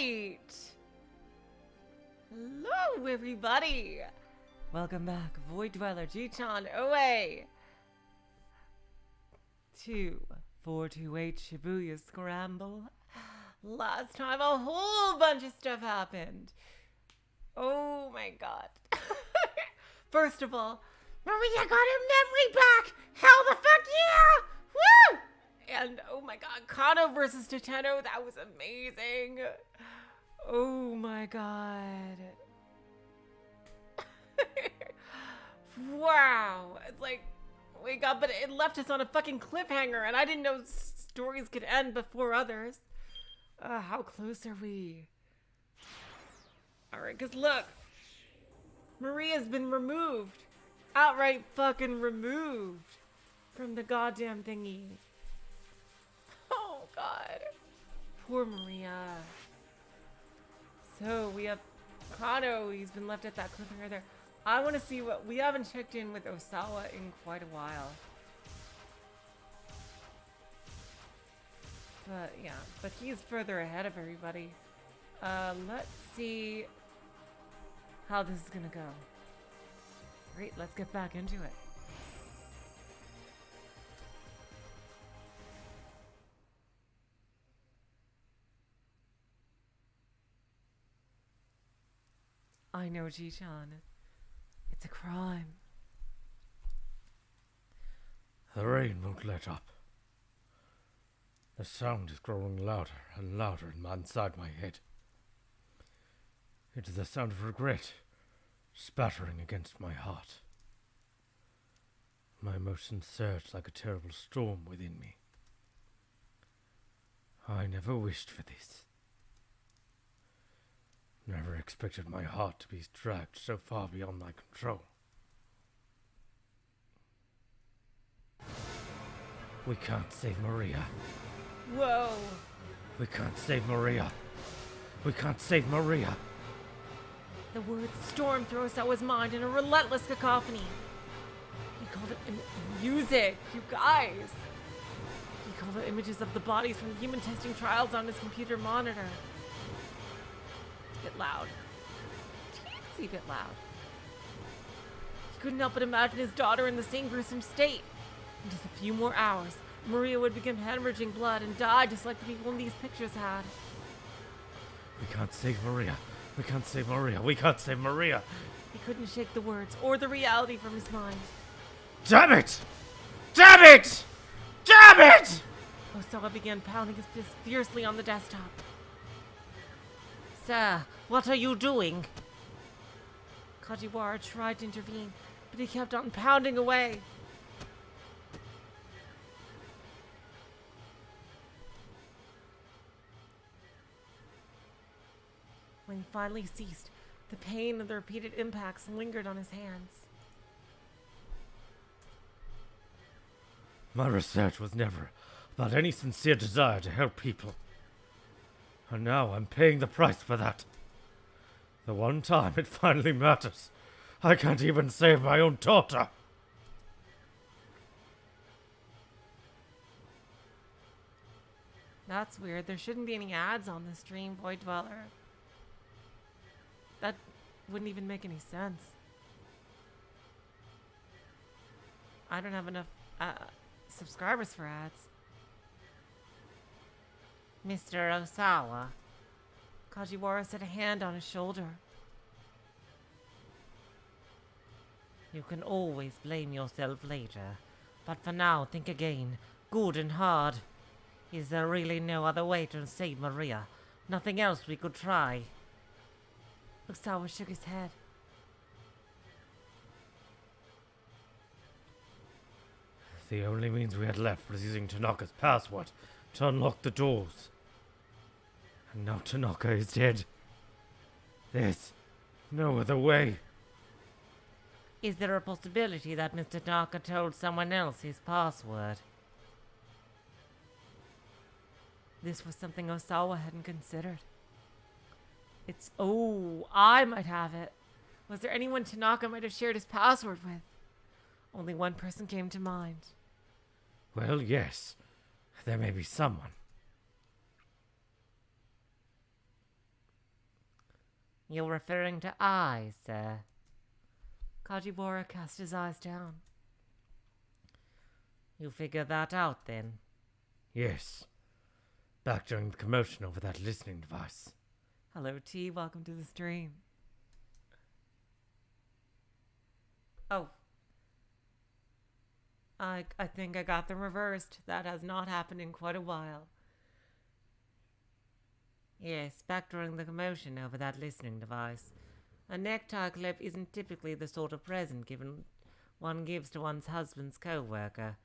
right. Hello, everybody. Welcome back, Void Dweller G-chan OA. 2428 Shibuya Scramble. Last time a whole bunch of stuff happened. Oh my god. First of all, Maria got her memory back! Hell the fuck yeah! Woo! And oh my god, Kano versus Tateno, that was amazing. Oh my god. Wow. It's like, wake up, but it left us on a fucking cliffhanger, and I didn't know stories could end before others. How close are we? Alright, because look. Maria's been removed. Outright fucking removed from the goddamn thingy. Oh, God. Poor Maria. So, we have Kano. He's been left at that cliffhanger there. I want to see what... We haven't checked in with Osawa in quite a while. But, yeah. But he's further ahead of everybody. Let's see how this is going to go. Great, let's get back into it. I know, Ji-chan. It's a crime. The rain won't let up. The sound is growing louder and louder inside my head. It is the sound of regret spattering against my heart. My emotions surge like a terrible storm within me. I never wished for this. Never expected my heart to be dragged so far beyond my control. We can't save Maria. Whoa. We can't save Maria. We can't save Maria. The word storm through Osawa's mind in a relentless cacophony. He called it music, you guys. He called it images of the bodies from human testing trials on his computer monitor. A bit loud. Teensy bit loud. He couldn't help but imagine his daughter in the same gruesome state. In just a few more hours, Maria would begin hemorrhaging blood and die just like the people in these pictures had. We can't save Maria. We can't save Maria. We can't save Maria. He couldn't shake the words or the reality from his mind. Damn it! Damn it! Damn it! Osawa began pounding his fist fiercely on the desktop. Sir, what are you doing? Kajiwara tried to intervene, but he kept on pounding away. When he finally ceased, the pain of the repeated impacts lingered on his hands. My research was never about any sincere desire to help people. And now I'm paying the price for that. The one time it finally matters, I can't even save my own daughter. That's weird. There shouldn't be any ads on this stream, Void Dweller. That wouldn't even make any sense. I don't have enough subscribers for ads. Mr. Osawa. Kajiwara set a hand on his shoulder. You can always blame yourself later, but for now think again, good and hard. Is there really no other way to save Maria? Nothing else we could try? Osawa shook his head. The only means we had left was using Tanaka's password to unlock the doors. And now Tanaka is dead. There's no other way. Is there a possibility that Mr. Tanaka told someone else his password? This was something Osawa hadn't considered. Oh, I might have it. Was there anyone Tanaka might have shared his password with? Only one person came to mind. Well, yes. There may be someone. You're referring to I, sir. Kajiwara cast his eyes down. You figured that out, then? Yes. Back during the commotion over that listening device. Hello, T. Welcome to the stream. Oh. I think I got them reversed. That has not happened in quite a while. Yes, back during the commotion over that listening device. A necktie clip isn't typically the sort of present one gives to one's husband's co-worker,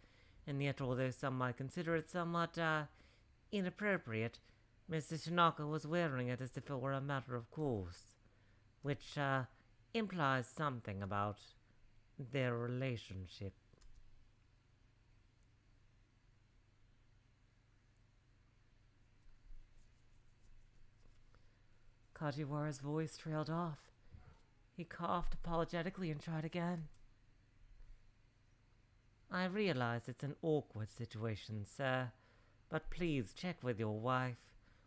and yet although some might consider it somewhat, inappropriate, Mr. Tanaka was wearing it as if it were a matter of course, which, implies something about their relationship. Kajiwara's voice trailed off. He coughed apologetically and tried again. I realize it's an awkward situation, sir, but please check with your wife.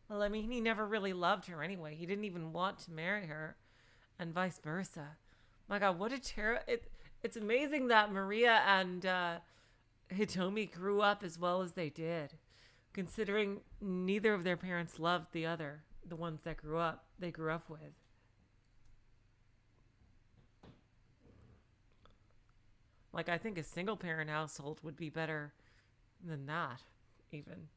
Well, I mean, he never really loved her anyway. He didn't even want to marry her, and vice versa. My God, what a it's amazing that Maria and Hitomi grew up as well as they did, considering neither of their parents loved the other, the ones that they grew up with. Like, I think a single-parent household would be better than that, even.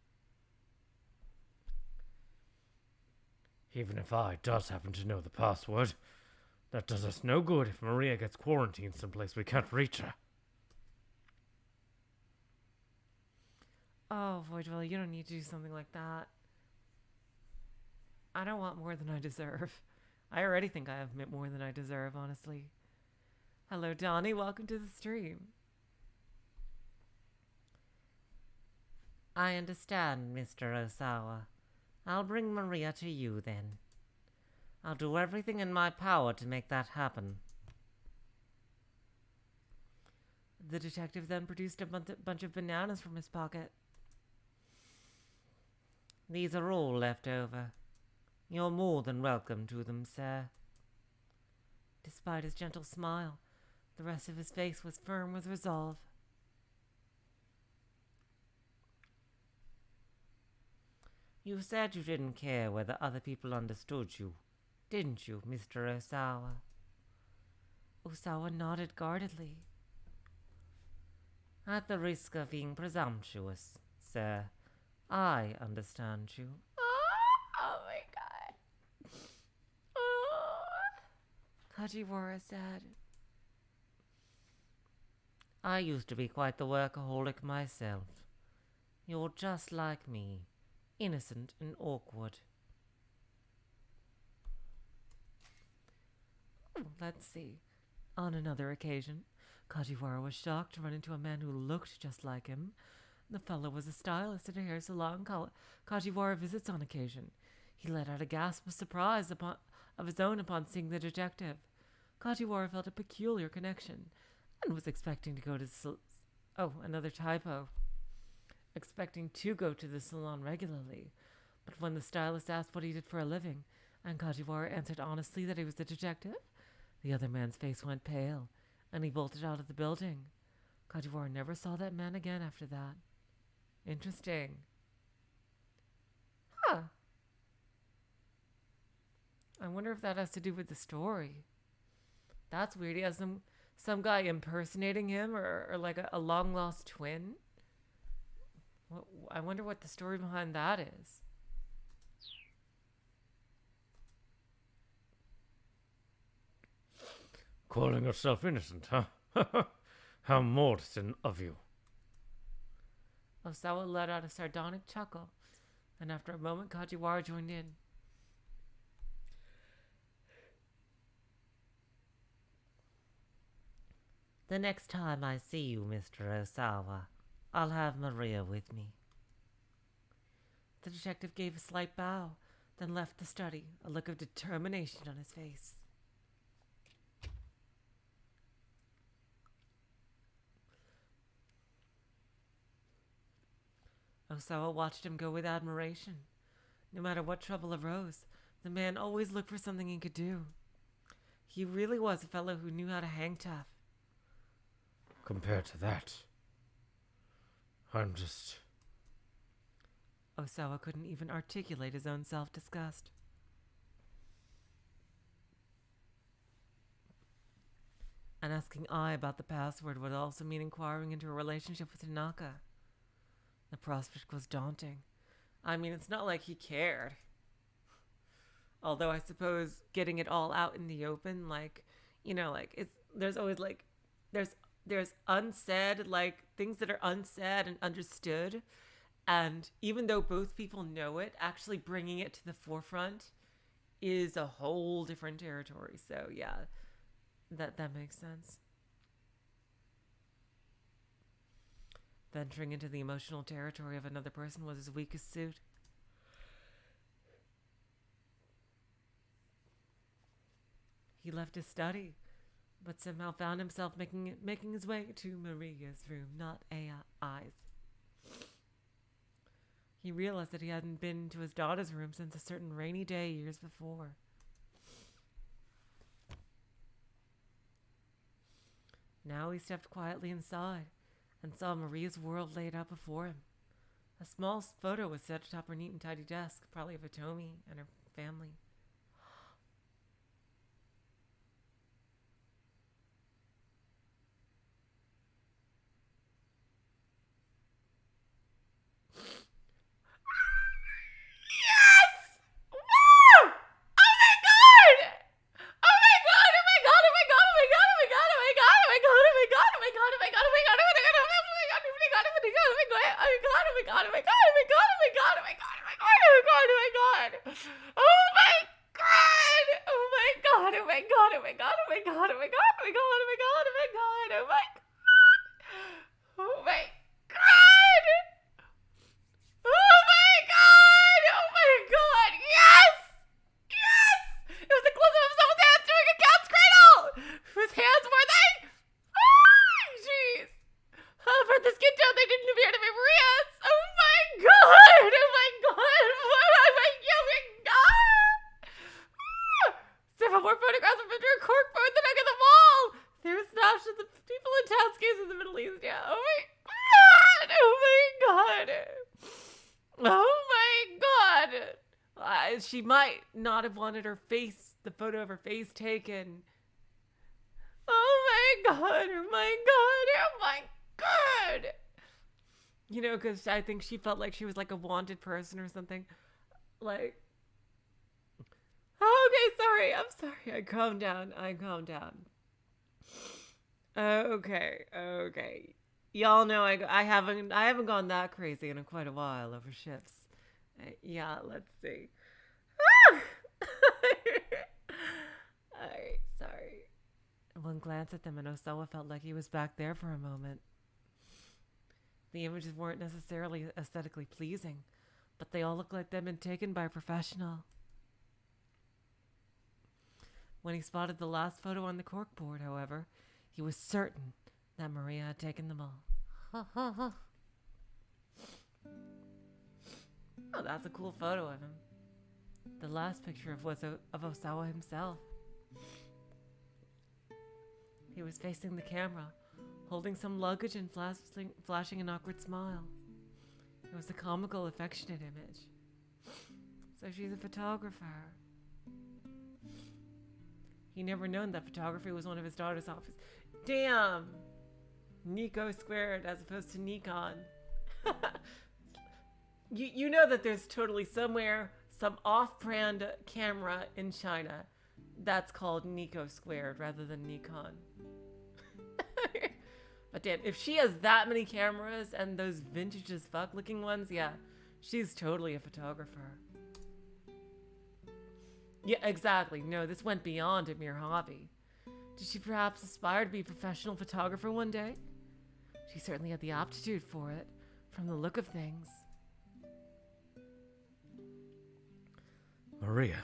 Even if I does happen to know the password, that does us no good if Maria gets quarantined someplace we can't reach her. Oh, Voidwell, you don't need to do something like that. I don't want more than I deserve. I already think I have more than I deserve, honestly. Hello, Donnie. Welcome to the stream. I understand, Mr. Osawa. I'll bring Maria to you, then. I'll do everything in my power to make that happen. The detective then produced a bunch of bananas from his pocket. These are all left over. You're more than welcome to them, sir. Despite his gentle smile, the rest of his face was firm with resolve. You said you didn't care whether other people understood you, didn't you, Mr. Osawa? Osawa nodded guardedly. At the risk of being presumptuous, sir, I understand you. Oh my God. Kajiwara said. I used to be quite the workaholic myself. You're just like me, innocent and awkward. Let's see. On another occasion, Kajiwara was shocked to run into a man who looked just like him. The fellow was a stylist at a hair salon Kajiwara visits on occasion. He let out a gasp of surprise of his own upon seeing the detective. Kajiwara felt a peculiar connection and was expecting to go to another typo. Expecting to go to the salon regularly. But when the stylist asked what he did for a living, and Kajiwara answered honestly that he was a detective, the other man's face went pale, and he bolted out of the building. Kajiwara never saw that man again after that. Interesting. Huh. I wonder if that has to do with the story. That's weird. He has some guy impersonating him, or like a long-lost twin. I wonder what the story behind that is. Calling yourself innocent, huh? How modest of you. Osawa let out a sardonic chuckle, and after a moment Kajiwara joined in. The next time I see you, Mr. Osawa, I'll have Maria with me. The detective gave a slight bow, then left the study, a look of determination on his face. Osawa watched him go with admiration. No matter what trouble arose, The man always looked for something he could do. He really was a fellow who knew how to hang tough. Compared to that, I'm just... Osawa couldn't even articulate his own self-disgust. And asking I about the password would also mean inquiring into a relationship with Tanaka. The prospect was daunting. I mean, it's not like he cared. Although I suppose getting it all out in the open, like, you know, like, there's always, like, there's unsaid, like, things that are unsaid and understood. And even though both people know it, actually bringing it to the forefront is a whole different territory. So, yeah, that makes sense. Venturing into the emotional territory of another person was his weakest suit. He left his study, but somehow found himself making his way to Maria's room, not Ai's. He realized that he hadn't been to his daughter's room since a certain rainy day years before. Now he stepped quietly inside and saw Maria's world laid out before him. A small photo was set atop her neat and tidy desk, probably of Hitomi and her family. She might not have wanted her face, the photo of her face taken. Oh my god, oh my god, oh my god. You know, because I think she felt like she was like a wanted person or something. Like, okay, sorry, I'm sorry. I calmed down. Okay. Y'all know I haven't gone that crazy in quite a while over ships. Yeah, let's see. Alright, sorry. One glance at them and Osawa felt like he was back there for a moment. The images weren't necessarily aesthetically pleasing, but they all looked like they'd been taken by a professional. When he spotted the last photo on the corkboard, however, he was certain that Maria had taken them all. Oh, that's a cool photo of him. The last picture was of Osawa himself. He was facing the camera, holding some luggage and flashing an awkward smile. It was a comical, affectionate image. So she's a photographer. He never known that photography was one of his daughter's hobbies. Damn! Nico squared as opposed to Nikon. You know that there's totally somewhere some off-brand camera in China that's called Nico squared rather than Nikon. But damn, if she has that many cameras and those vintage as fuck looking ones, yeah, she's totally a photographer. Yeah, exactly. No, this went beyond a mere hobby. Did she perhaps aspire to be a professional photographer one day? She certainly had the aptitude for it, from the look of things. Maria,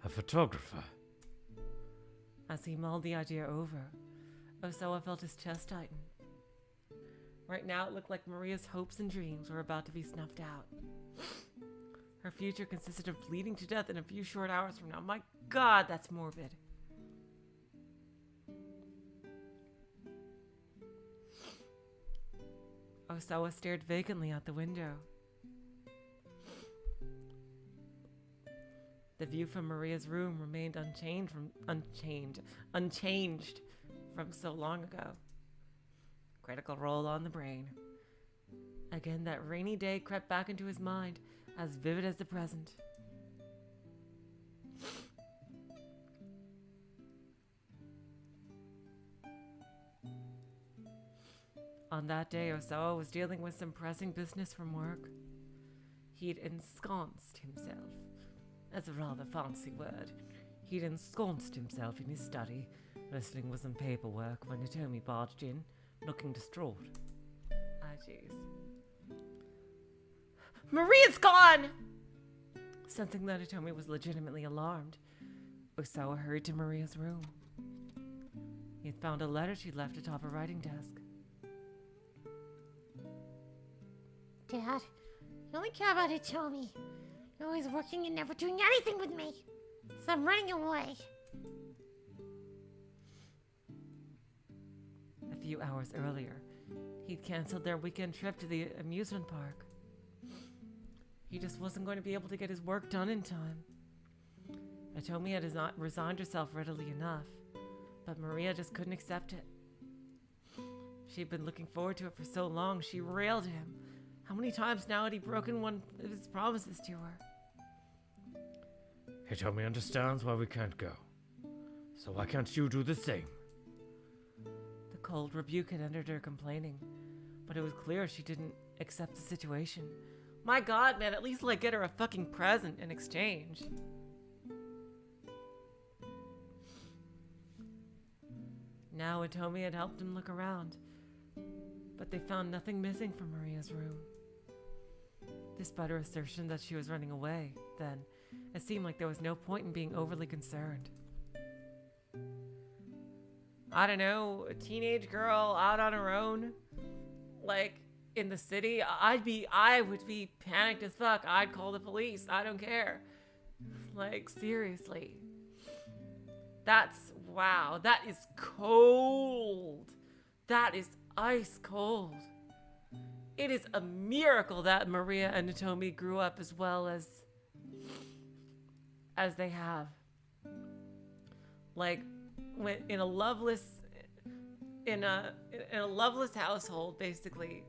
a photographer. As he mulled the idea over, Osawa felt his chest tighten. Right now it looked like Maria's hopes and dreams were about to be snuffed out. Her future consisted of bleeding to death in a few short hours from now. My God, that's morbid. Osawa stared vacantly out the window. The view from Maria's room remained unchanged from so long ago. Critical role on the brain. Again, that rainy day crept back into his mind, as vivid as the present. On that day, Osawa was dealing with some pressing business from work. He'd ensconced himself. That's a rather fancy word. He'd ensconced himself in his study, wrestling with some paperwork when Hitomi barged in, looking distraught. Ah, jeez. Maria's gone! Sensing that Hitomi was legitimately alarmed, Osawa hurried to Maria's room. He had found a letter she'd left atop her writing desk. Dad, you only care about Hitomi. You're always working and never doing anything with me. So I'm running away. A few hours earlier, he'd canceled their weekend trip to the amusement park. He just wasn't going to be able to get his work done in time. Hitomi had resigned herself readily enough, but Maria just couldn't accept it. She'd been looking forward to it for so long, she railed him. How many times now had he broken one of his promises to her? Hitomi understands why we can't go. So why can't you do the same? The cold rebuke had entered her complaining, but it was clear she didn't accept the situation. My God, man, at least get her a fucking present in exchange. Now Hitomi had helped him look around, but they found nothing missing from Maria's room. Despite her assertion that she was running away, then, it seemed like there was no point in being overly concerned. I don't know, a teenage girl out on her own, in the city, I would be panicked as fuck. I'd call the police. I don't care. Seriously. Wow, that is cold. That is ice cold. It is a miracle that Maria and Hitomi grew up as well as they have. When in a loveless household, basically,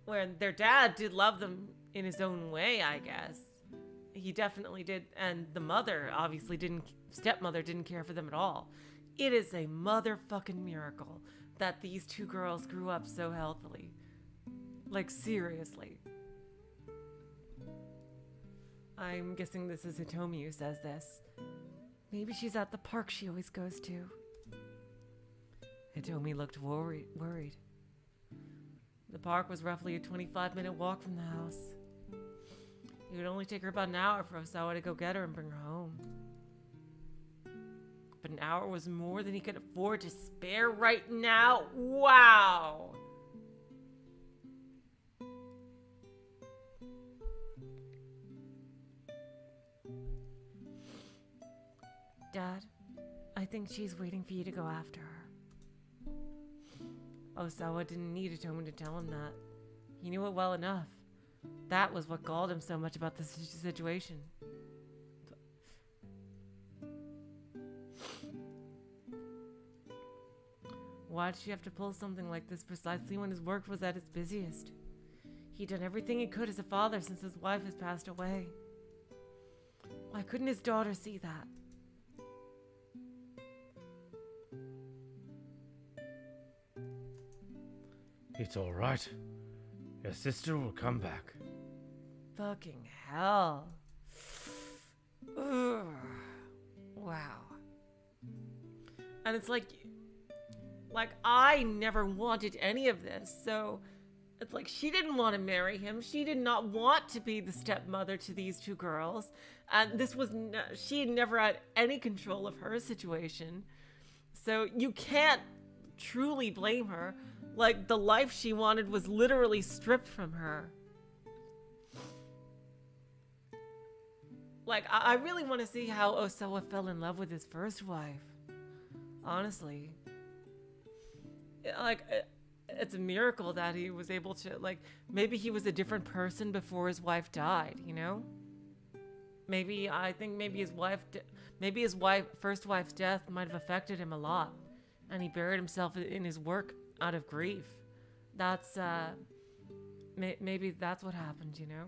where their dad did love them in his own way, I guess. He definitely did, and the stepmother didn't care for them at all. It is a motherfucking miracle that these two girls grew up so healthily. Seriously. I'm guessing this is Hitomi who says this. Maybe she's at the park she always goes to. Hitomi looked worried. The park was roughly a 25-minute walk from the house. It would only take her about an hour for Osawa to go get her and bring her home. But an hour was more than he could afford to spare right now. Wow! Dad, I think she's waiting for you to go after her. Osawa didn't need Hitomi to tell him that. He knew it well enough. That was what galled him so much about this situation. Why did she have to pull something like this precisely when his work was at its busiest? He'd done everything he could as a father since his wife has passed away. Why couldn't his daughter see that? It's all right. Your sister will come back. Fucking hell. Ugh. Wow. And it's I never wanted any of this, so it's she didn't want to marry him. She did not want to be the stepmother to these two girls. And she had never had any control of her situation. So you can't truly blame her. The life she wanted was literally stripped from her. Like, I really want to see how Osawa fell in love with his first wife. Honestly. Like, it's a miracle that he was able to, like, maybe he was a different person before his wife died, you know? I think maybe his first wife's death might have affected him a lot. And he buried himself in his work out of grief. That's, maybe that's what happened, you know?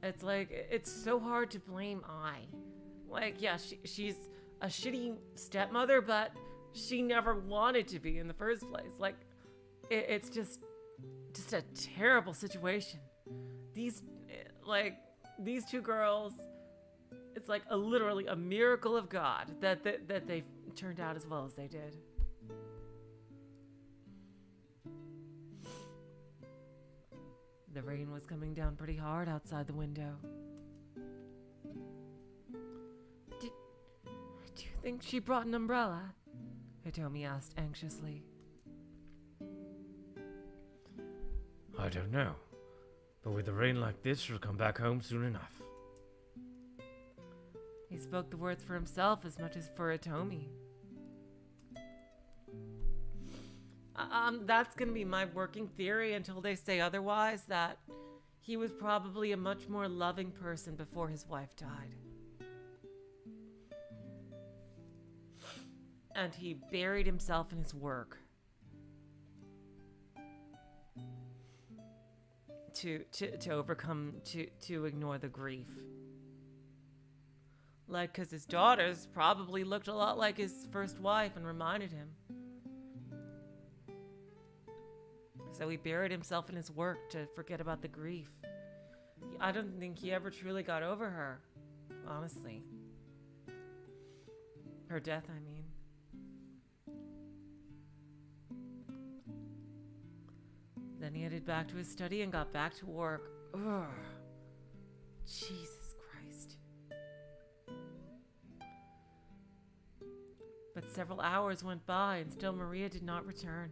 It's like, it's so hard to blame Ai. Like, yeah, she's a shitty stepmother, but she never wanted to be in the first place. Like, it's just a terrible situation. These two girls, it's like literally a miracle of God that they turned out as well as they did. The rain was coming down pretty hard outside the window. Do you think she brought an umbrella? Hitomi asked anxiously. I don't know. But with the rain like this, she'll come back home soon enough. He spoke the words for himself as much as for Hitomi. That's gonna be my working theory until they say otherwise, that he was probably a much more loving person before his wife died. And he buried himself in his work. To overcome, to ignore the grief. Like, cause his daughters probably looked a lot like his first wife and reminded him. So he buried himself in his work to forget about the grief. I don't think he ever truly got over her, honestly. Her death, I mean. Then he headed back to his study and got back to work. Ugh. Jesus Christ. But several hours went by and still Maria did not return.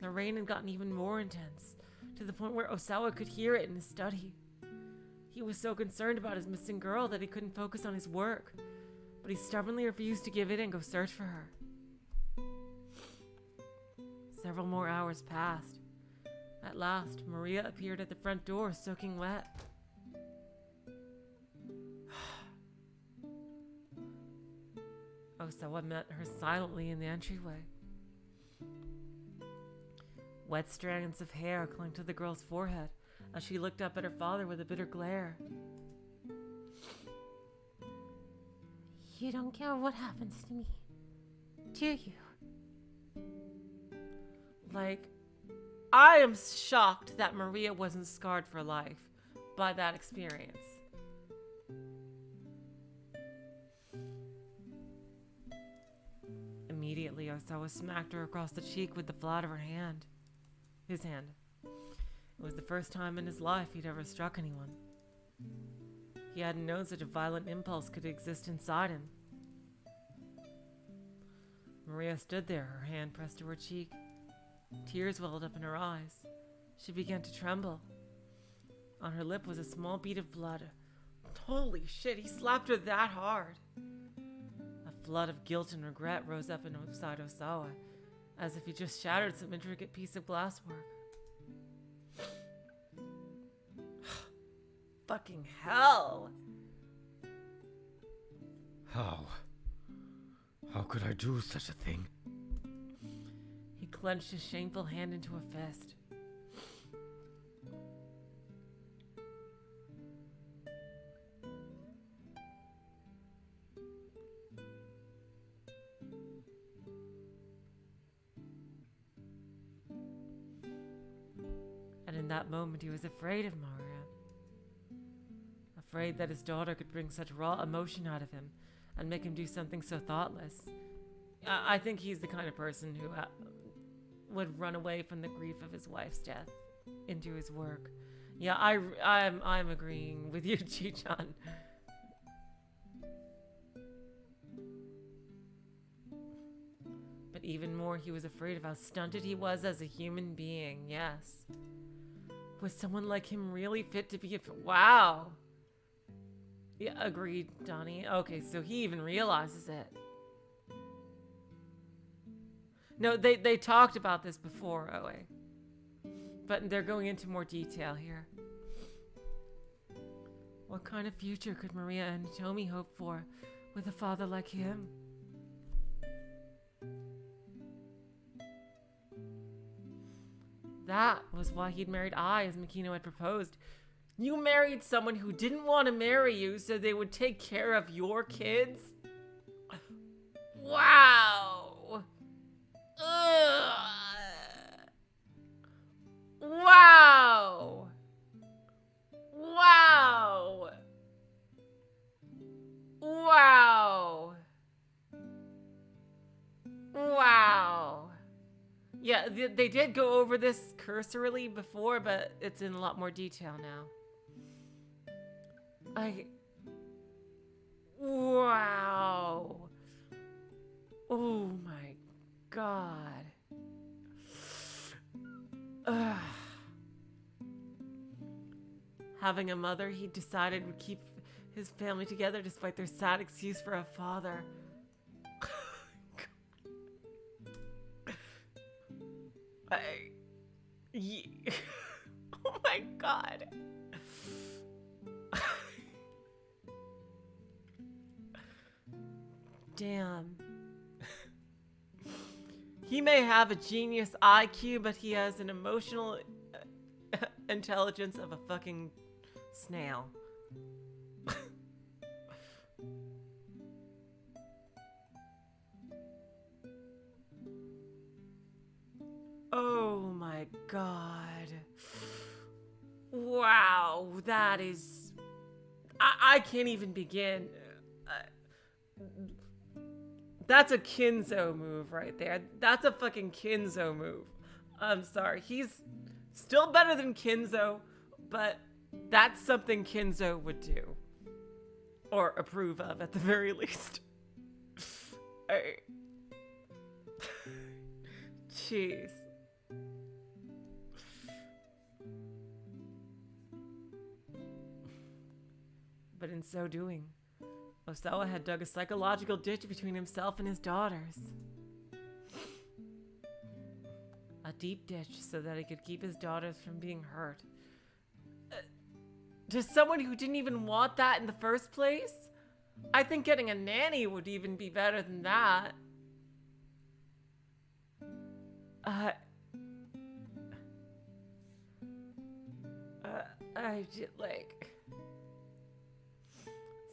The rain had gotten even more intense, to the point where Osawa could hear it in his study. He was so concerned about his missing girl that he couldn't focus on his work, but he stubbornly refused to give in and go search for her. Several more hours passed. At last, Maria appeared at the front door, soaking wet. Osawa met her silently in the entryway. Wet strands of hair clung to the girl's forehead as she looked up at her father with a bitter glare. You don't care what happens to me, do you? Like, I am shocked that Maria wasn't scarred for life by that experience. Immediately, Osawa smacked her across the cheek with the flat of his hand. It was the first time in his life he'd ever struck anyone. He hadn't known such a violent impulse could exist inside him. Maria stood there, her hand pressed to her cheek. Tears welled up in her eyes. She began to tremble. On her lip was a small bead of blood. Holy shit, he slapped her that hard. A flood of guilt and regret rose up inside Osawa, as if he just shattered some intricate piece of glasswork. Fucking hell! How? How could I do such a thing? He clenched his shameful hand into a fist. And in that moment, he was afraid of Maria. Afraid that his daughter could bring such raw emotion out of him and make him do something so thoughtless. I think he's the kind of person who would run away from the grief of his wife's death into his work. Yeah, I'm agreeing with you, Chi-chan. even more, he was afraid of how stunted he was as a human being. Yes. Was someone like him really fit to be a... Wow. Yeah, agreed, Donnie. Okay, so he even realizes it. No, they talked about this before, Oe. But they're going into more detail here. What kind of future could Maria and Hitomi hope for with a father like him? That was why he'd married Ai, as Makino had proposed. You married someone who didn't want to marry you so they would take care of your kids? Wow! Ugh. Wow! Wow! Wow! Wow! Yeah, they did go over this cursorily before, but it's in a lot more detail now. Wow. Oh my god. Ugh. Having a mother he decided would keep his family together despite their sad excuse for a father. Oh my god. Damn. He may have a genius IQ, but he has an emotional intelligence of a fucking snail. Oh my god. Wow, that is... I can't even begin. That's a Kinzo move right there. That's a fucking Kinzo move. I'm sorry. He's still better than Kinzo, but that's something Kinzo would do. Or approve of, at the very least. Jeez. But in so doing, Osawa had dug a psychological ditch between himself and his daughters. A deep ditch so that he could keep his daughters from being hurt. To someone who didn't even want that in the first place? I think getting a nanny would even be better than that. I just like...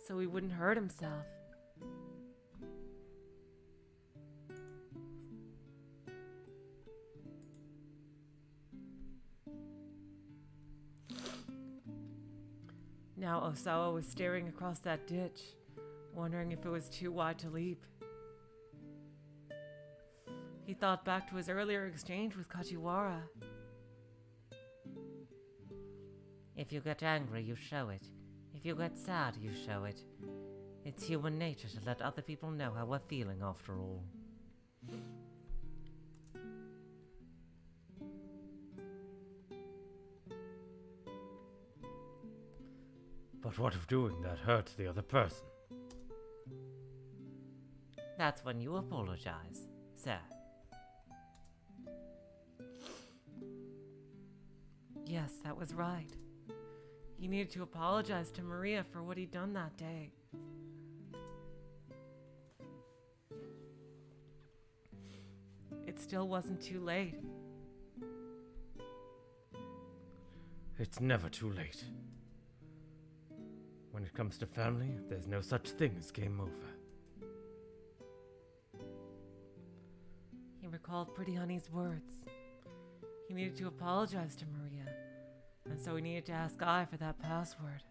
So he wouldn't hurt himself. Now Osawa was staring across that ditch, wondering if it was too wide to leap. He thought back to his earlier exchange with Kajiwara. If you get angry, you show it. If you get sad, you show it. It's human nature to let other people know how we're feeling after all. But what if doing that hurts the other person? That's when you apologize, sir. Yes, that was right. He needed to apologize to Maria for what he'd done that day. It still wasn't too late. It's never too late. When it comes to family, there's no such thing as game over. He recalled Pretty Honey's words. He needed to apologize to Maria, and so he needed to ask Ai for that password.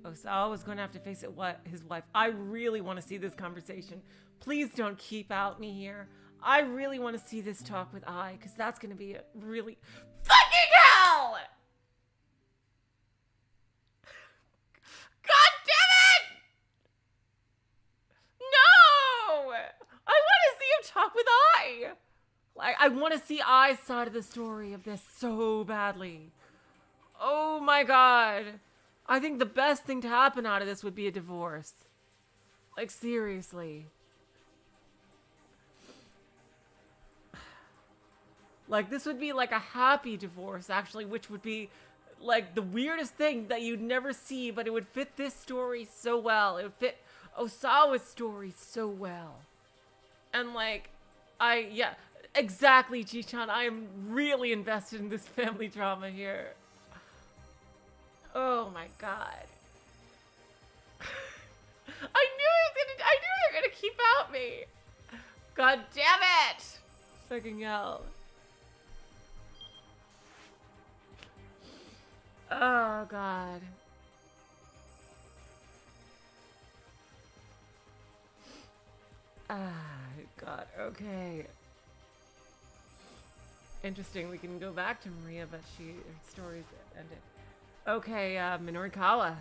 Osawa was going to have to face his wife. I really want to see this conversation. Please don't keep out me here. I really want to see this talk with Ai, because that's going to be a really... Fucking hell! Why? Like, I want to see Ai's side of the story of this so badly. Oh my god. I think the best thing to happen out of this would be a divorce. Like, seriously. Like, this would be like a happy divorce, actually, which would be like the weirdest thing that you'd never see, but it would fit this story so well. It would fit Osawa's story so well. And like, yeah, exactly, Chi-chan. I am really invested in this family drama here. Oh my god. I knew they were gonna keep out me. God damn it! Fucking hell. Oh god. Ah, god, okay. Interesting, we can go back to Maria, but her story's ended. Okay, Minorikawa.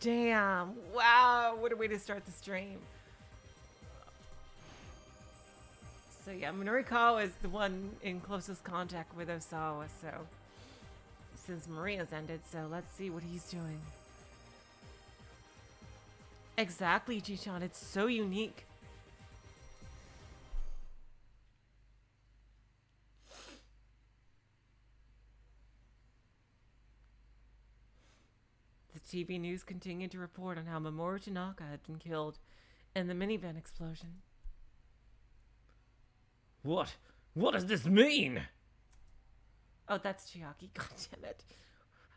Damn, wow, what a way to start the stream. So yeah, Minorikawa is the one in closest contact with Osawa, so since Maria's ended, so let's see what he's doing. Exactly, Chi-chan, it's so unique. The TV news continued to report on how Mamoru Tanaka had been killed in the minivan explosion. What? What does this mean? Oh, that's Chiaki. God damn it.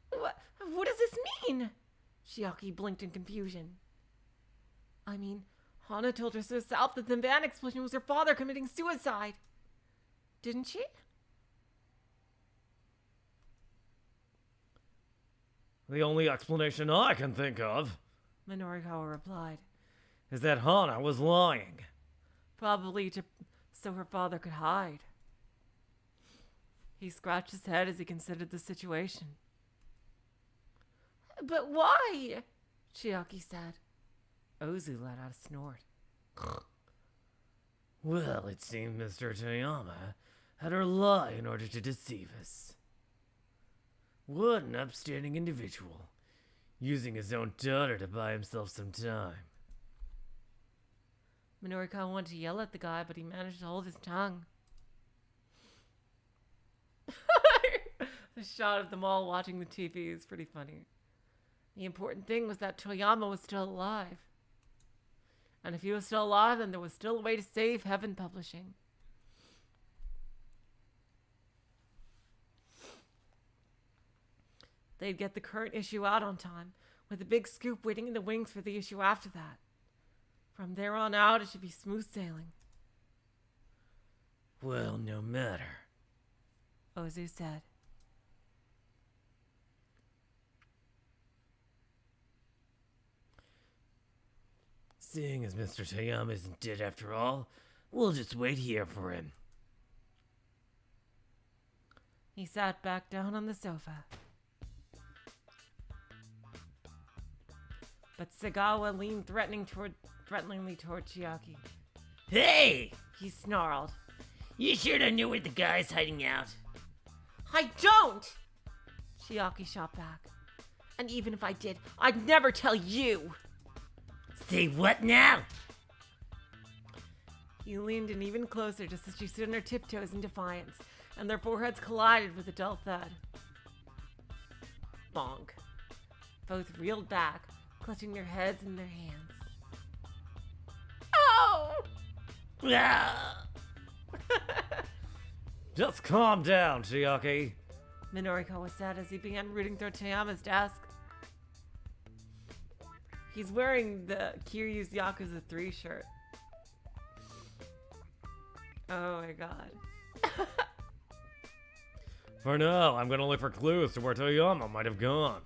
What does this mean? Chiaki blinked in confusion. I mean, Hana told her herself that the van explosion was her father committing suicide. Didn't she? The only explanation I can think of, Minorikawa replied, is that Hana was lying. probably so her father could hide. He scratched his head as he considered the situation. But why? Chiaki said. Ozu let out a snort. Well, it seemed Mr. Toyama had her lie in order to deceive us. What an upstanding individual, using his own daughter to buy himself some time. Minorikawa wanted to yell at the guy, but he managed to hold his tongue. The shot of them all watching the TV is pretty funny. The important thing was that Toyama was still alive. And if he was still alive, then there was still a way to save Heaven Publishing. They'd get the current issue out on time, with a big scoop waiting in the wings for the issue after that. From there on out, it should be smooth sailing. Well, no matter, Ozu said. Seeing as Mr. Toyama isn't dead after all, we'll just wait here for him. He sat back down on the sofa. But Sagawa leaned threateningly toward Chiaki. Hey! He snarled. You sure don't know where the guy's hiding out? I don't! Chiaki shot back. And even if I did, I'd never tell you! Say what now? He leaned in even closer just as she stood on her tiptoes in defiance, and their foreheads collided with a dull thud. Bonk. Both reeled back, clutching their heads in their hands. Oh! Ah! Just calm down, Chiaki. Minorikawa said as he began rooting through Toyama's desk. He's wearing the Kiryu's Yakuza 3 shirt. Oh my god. For now, I'm gonna look for clues to where Toyama might have gone.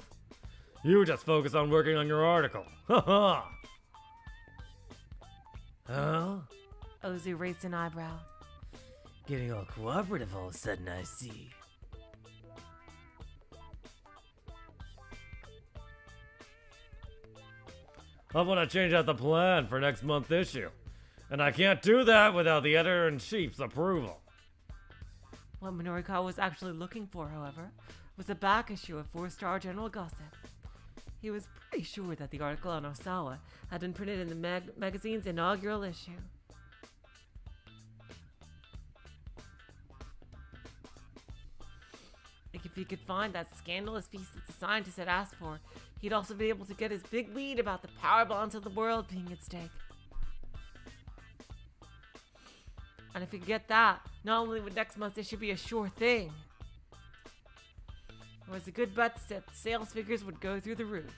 You just focus on working on your article. Ha Oh? Ozu raised an eyebrow. Getting all cooperative all of a sudden, I see. I want to change out the plan for next month's issue. And I can't do that without the editor-in-chief's approval. What Minorikawa was actually looking for, however, was a back issue of 4-star General Gossip. He was pretty sure that the article on Osawa had been printed in the magazine's inaugural issue. Like, if he could find that scandalous piece that the scientist had asked for, he'd also be able to get his big lead about the power balance of the world being at stake. And if he could get that, not only would next month's issue be a sure thing, there was a good bet that sales figures would go through the roof.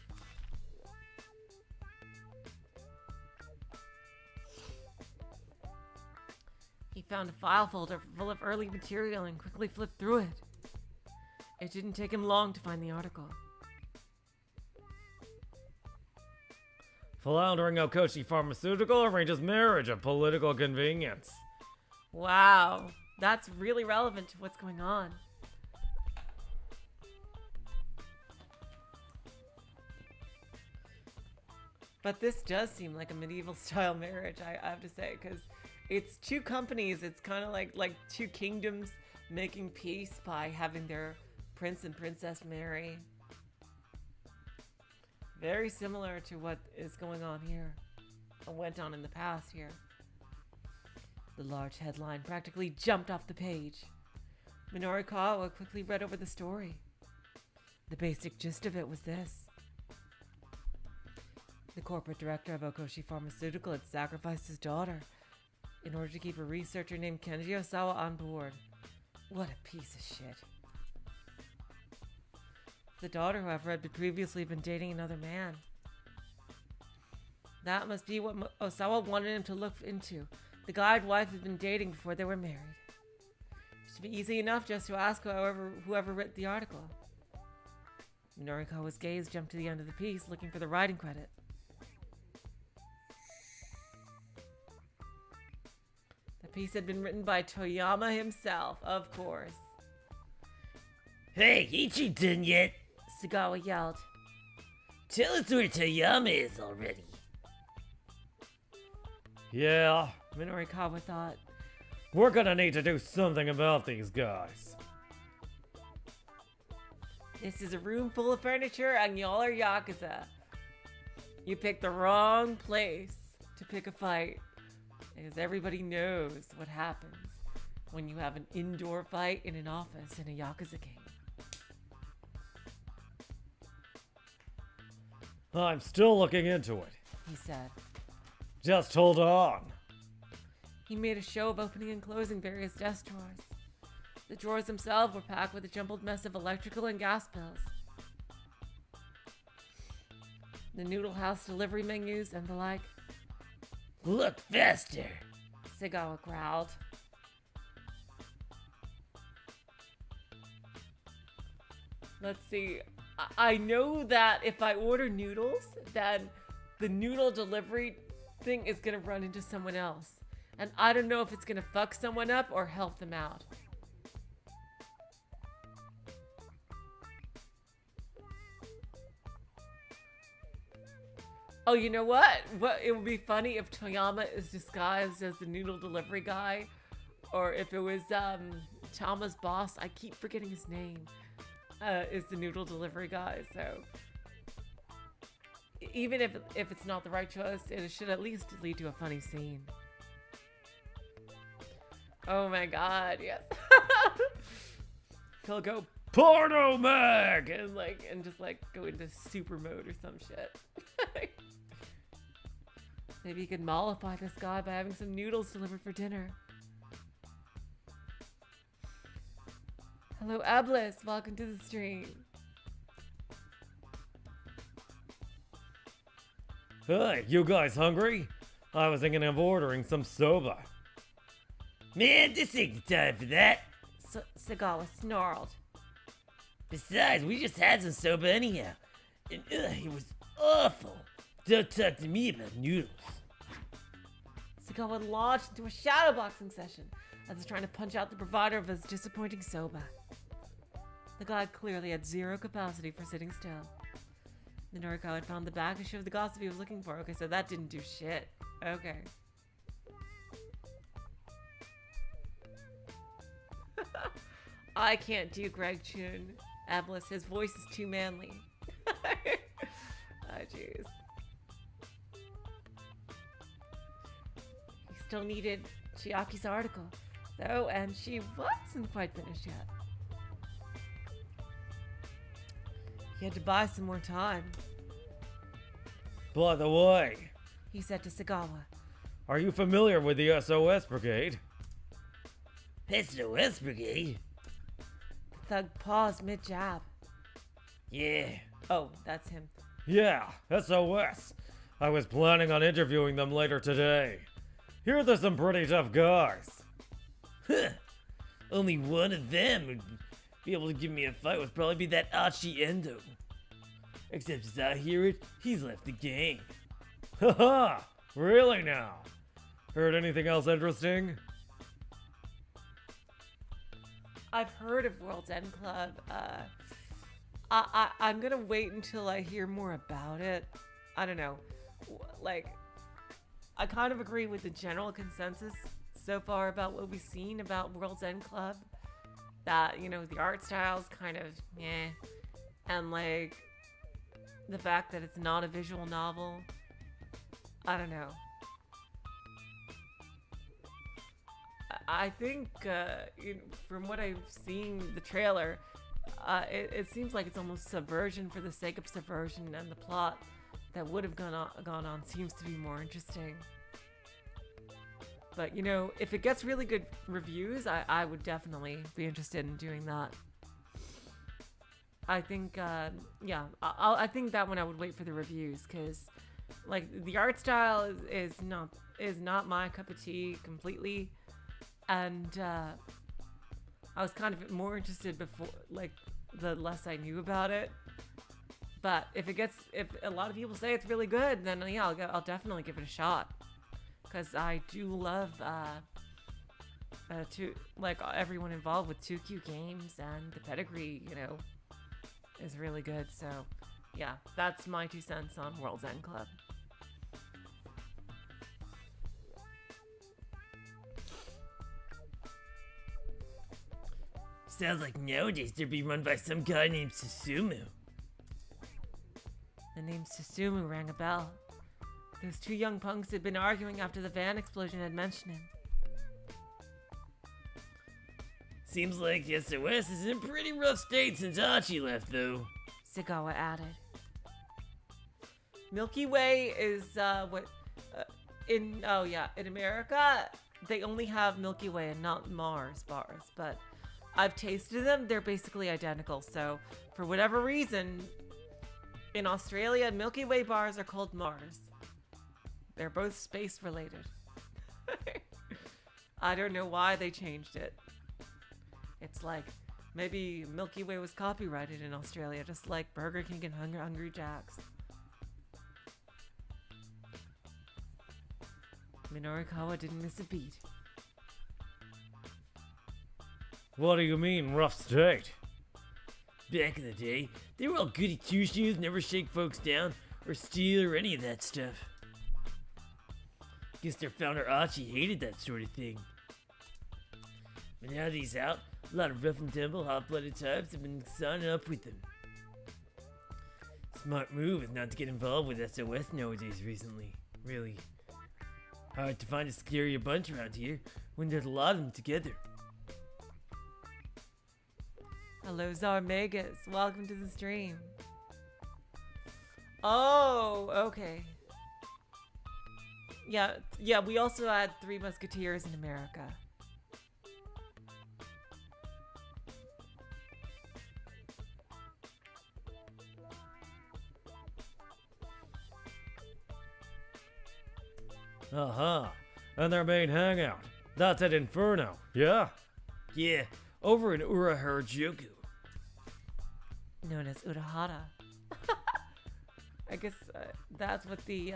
He found a file folder full of early material and quickly flipped through it. It didn't take him long to find the article. Floundering Okoshi Pharmaceutical arranges marriage of political convenience. Wow, that's really relevant to what's going on. But this does seem like a medieval style marriage, I have to say, because it's two companies. It's kind of like two kingdoms making peace by having their prince and princess marry. Very similar to what is going on here, or went on in the past here. The large headline practically jumped off the page. Minorikawa quickly read over the story. The basic gist of it was this. The corporate director of Okoshi Pharmaceutical had sacrificed his daughter in order to keep a researcher named Kenji Osawa on board. What a piece of shit. The daughter, however, had previously been dating another man. That must be what Osawa wanted him to look into. The guy and wife had been dating before they were married. It should be easy enough just to ask whoever wrote the article. Minorikawa's gaze jumped to the end of the piece, looking for the writing credit. The piece had been written by Toyama himself, of course. Hey, Ichi done yet? Sagawa yelled. Tell us where Toyama is already. Yeah, Minorikawa thought. we're gonna need to do something about these guys. This is a room full of furniture and y'all are Yakuza. You picked the wrong place to pick a fight. Because everybody knows what happens when you have an indoor fight in an office in a Yakuza game. I'm still looking into it. He said. Just hold on. He made a show of opening and closing various desk drawers. The drawers themselves were packed with a jumbled mess of electrical and gas bills. The Noodle House delivery menus and the like. Look faster. Sagawa growled. Let's see. I know that if I order noodles, then the noodle delivery thing is gonna run into someone else. And I don't know if it's gonna fuck someone up or help them out. Oh, you know what? It would be funny if Toyama is disguised as the noodle delivery guy, or if it was Tama's boss. I keep forgetting his name. Is the noodle delivery guy. So even if it's not the right choice, it should at least lead to a funny scene. Oh my god, yes. He'll go Porno Mag and just go into super mode or some shit. Maybe you could mollify this guy by having some noodles delivered for dinner. Hello, Ablis. Welcome to the stream. Hey, you guys hungry? I was thinking of ordering some soba. Man, this ain't the time for that. Sagawa snarled. Besides, we just had some soba anyhow. And it was awful. Don't talk to me about noodles. Sagawa launched into a shadowboxing session as he's trying to punch out the provider of his disappointing soba. The guy clearly had zero capacity for sitting still. Minorikawa had found the bag to show the gossip he was looking for. Okay, so that didn't do shit. Okay. I can't do Greg Chun. Ablis, his voice is too manly. Oh, jeez. He still needed Chiaki's article, though, and she wasn't quite finished yet. He had to buy some more time, By the way, he said to Sagawa. are you familiar with the SOS Brigade? SOS Brigade? The thug paused mid-jab. Yeah. Oh, that's him. Yeah, SOS. I was planning on interviewing them later today. Hear they're some pretty tough guys. Huh. Only one of them would be able to give me a fight would probably be that Achi Endo. Except as I hear it, he's left the game. Haha, really now? Heard anything else interesting? I've heard of World's End Club. I'm gonna wait until I hear more about it. I don't know. Like, I kind of agree with the general consensus so far about what we've seen about World's End Club. That, you know, the art style's kind of meh. And, like, the fact that it's not a visual novel. I don't know. I think, from what I've seen, the trailer, it seems like it's almost subversion for the sake of subversion, and the plot that would have gone on seems to be more interesting. But, you know, if it gets really good reviews, I would definitely be interested in doing that. I think, yeah, I think that one I would wait for the reviews, because, like, the art style is not my cup of tea completely. And I was kind of more interested before, like, the less I knew about it. But if a lot of people say it's really good, then yeah, I'll definitely give it a shot. Because I do love everyone involved with 2Q Games, and the pedigree, you know, is really good. So yeah, that's my 2 cents on World's End Club. Sounds like nowadays they're being run by some guy named Susumu. The name Susumu rang a bell. Those 2 young punks had been arguing after the van explosion had mentioned him. Seems like SOS is in a pretty rough state since Achi left, though. Sagawa added. Milky Way is in America they only have Milky Way and not Mars bars, but I've tasted them. They're basically identical. So for whatever reason, in Australia, Milky Way bars are called Mars. They're both space related. I don't know why they changed it. It's like maybe Milky Way was copyrighted in Australia, just like Burger King and Hungry Jack's. Minorikawa didn't miss a beat. What do you mean, rough state? Back in the day, they were all goody two-shoes, never shake folks down, or steal, or any of that stuff. Guess their founder Achi hated that sort of thing. But now that he's out, a lot of rough and tumble, hot-blooded types have been signing up with them. Smart move is not to get involved with SOS nowadays recently, really. Hard to find a scarier bunch around here when there's a lot of them together. Hello, Zarmegas. Welcome to the stream. Oh, okay. Yeah, we also had 3 Musketeers in America. Uh-huh. And their main hangout. That's at Inferno, yeah? Yeah, over in Uraharajuku. Known as Urahara. I guess that's what the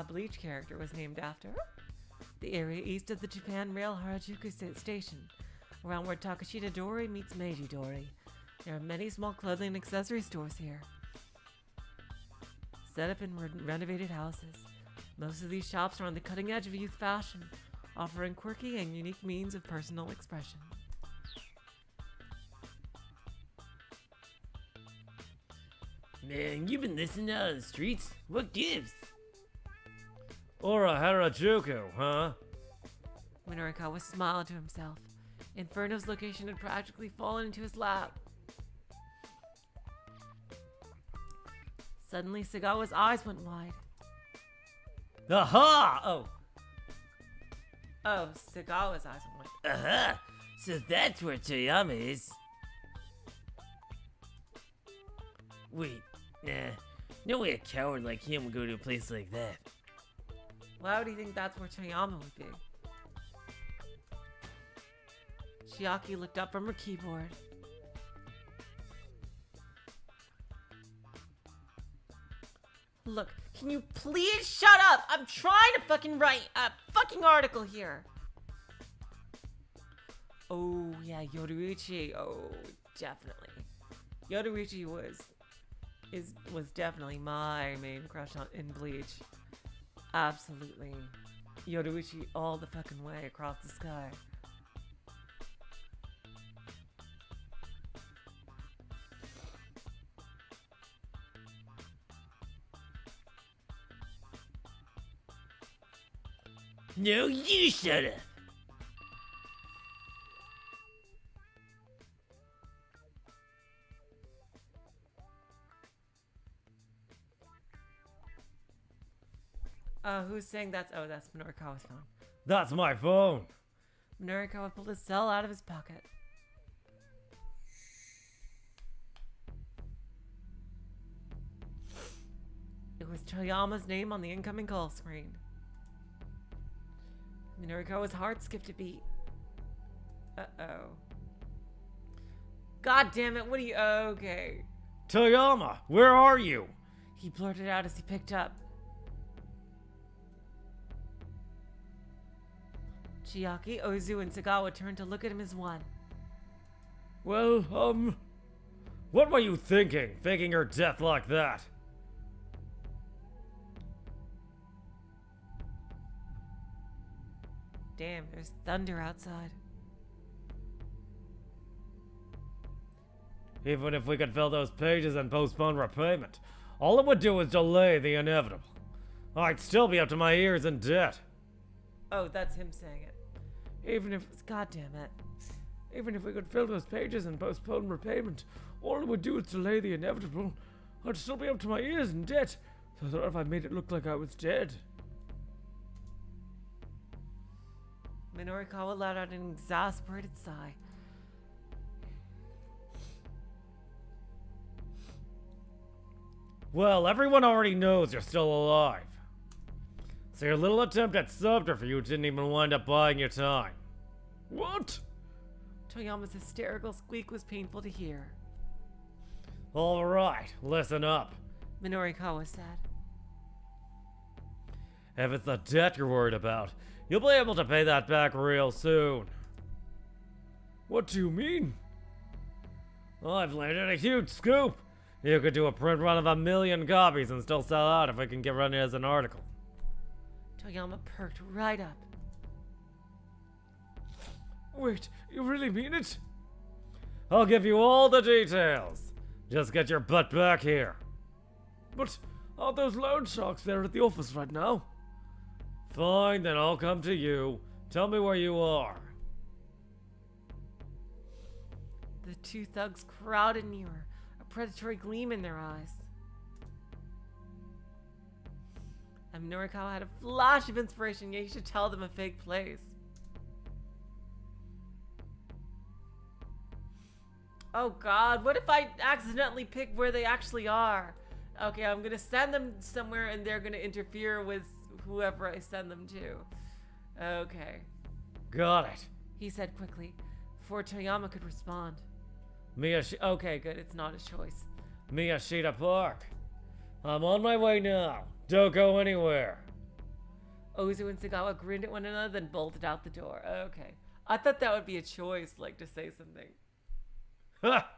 Bleach character was named after. The area east of the Japan Rail Harajuku Station, around where Takashita Dori meets Meiji Dori. There are many small clothing and accessory stores here, set up in renovated houses. Most of these shops are on the cutting edge of youth fashion, offering quirky and unique means of personal expression. Man, you been listening out on the streets? What gives? Or a Harajuku, huh? Minorikawa smiled to himself. Inferno's location had practically fallen into his lap. Suddenly, Sagawa's eyes went wide. Aha! Oh, Sagawa's eyes went wide. Aha! So that's where Toyama is. Wait, nah. No way a coward like him would go to a place like that. Why would he think that's where Toyama would be? Chiaki looked up from her keyboard. Look, can you please shut up? I'm trying to fucking write a fucking article here. Oh, yeah, Yoruichi. Oh, definitely. Yoruichi was definitely my main crush in Bleach. Absolutely. Yoruichi all the fucking way across the sky. No, you shut up. Who's saying that's... Oh, that's Minorikawa's phone. That's my phone. Minorikawa pulled his cell out of his pocket. It was Toyama's name on the incoming call screen. Minorikawa's heart skipped a beat. Uh-oh. God damn it, what are you... Okay. Toyama, where are you? He blurted out as he picked up. Chiaki, Ozu, and Sagawa turned to look at him as one. Well, what were you thinking, faking her death like that? Damn, there's thunder outside. Even if we could fill those pages and postpone repayment, all it would do is delay the inevitable. I'd still be up to my ears in debt. Oh, that's him saying it. Even if... God damn it. Even if we could fill those pages and postpone repayment, all it would do is delay the inevitable. I'd still be up to my ears in debt. So that if I made it look like I was dead. Minorikawa let out an exasperated sigh. Well, everyone already knows you're still alive. So your little attempt at subterfuge didn't even wind up buying you time. What? Toyama's hysterical squeak was painful to hear. Alright, listen up, Minorikawa said. If it's the debt you're worried about, you'll be able to pay that back real soon. What do you mean? I've landed a huge scoop. You could do a print run of 1 million copies and still sell out if I can get run as an article. Toyama perked right up. Wait, you really mean it? I'll give you all the details. Just get your butt back here. But are those loan sharks there at the office right now? Fine, then I'll come to you. Tell me where you are. The two thugs crowded nearer, a predatory gleam in their eyes. And Minorikawa had a flash of inspiration, yet he should tell them a fake place. Oh god, what if I accidentally pick where they actually are? Okay, I'm gonna send them somewhere and they're gonna interfere with whoever I send them to. Okay. Got it, he said quickly, before Toyama could respond. Okay, good, it's not a choice. Miyashita Park. I'm on my way now. Don't go anywhere. Ozu and Sagawa grinned at one another, then bolted out the door. Okay. I thought that would be a choice, like to say something. Ha!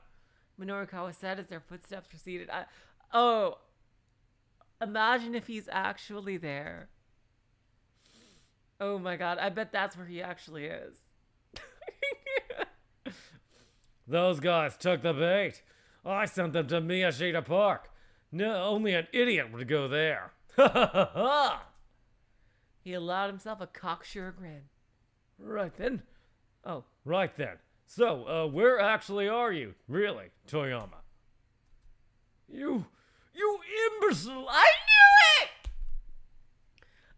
Minorikawa said as their footsteps proceeded. Oh, imagine if he's actually there. Oh my god, I bet that's where he actually is. Those guys took the bait. I sent them to Miyashita Park. No, only an idiot would go there. Ha ha ha ha! He allowed himself a cocksure grin. Right then. Oh, right then. So, where actually are you, really, Toyama? You imbecile! I knew it!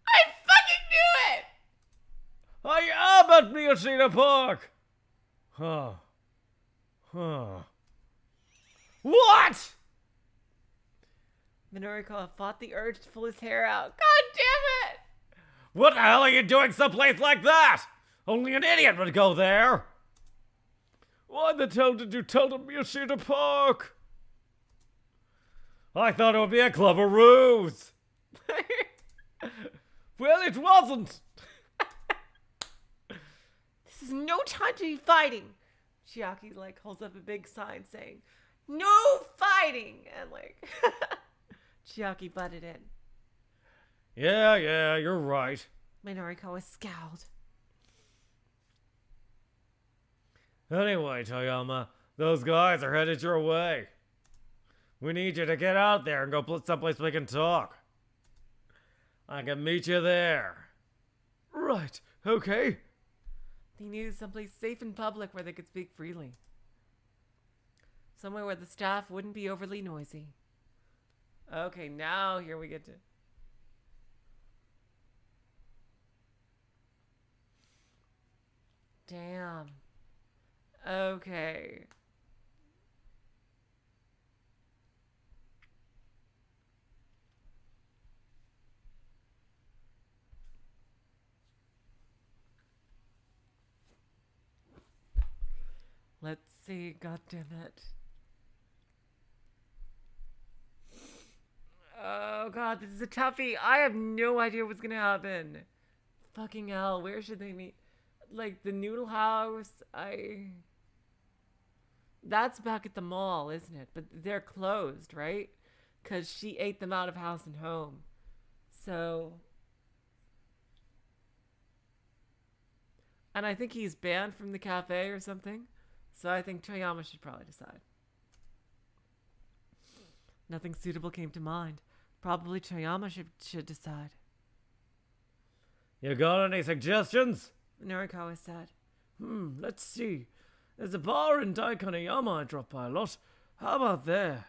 I fucking knew it! I am at Miyashita Park! Huh. What? Minorikawa fought the urge to pull his hair out. God damn it! What the hell are you doing someplace like that? Only an idiot would go there. Why the hell did you tell them Miyashita Park? I thought it would be a clever ruse. Well, it wasn't. This is no time to be fighting. Chiaki holds up a big sign saying, "No fighting!" And Chiaki butted in. Yeah, you're right. Minorikawa scowled. Anyway, Toyama, those guys are headed your way. We need you to get out there and go someplace we can talk. I can meet you there. Right, okay. They needed someplace safe in public where they could speak freely. Somewhere where the staff wouldn't be overly noisy. Okay, now here we get to... Damn. Okay. Let's see, goddammit. Oh god, this is a toughie. I have no idea what's gonna happen. Fucking hell, where should they meet? The noodle house, That's back at the mall, isn't it? But they're closed, right? Because she ate them out of house and home. So... And I think he's banned from the cafe or something. So I think Toyama should probably decide. Nothing suitable came to mind. Probably Toyama should decide. You got any suggestions? Minorikawa said. Let's see. There's a bar in Daikanayama I drop by a lot. How about there?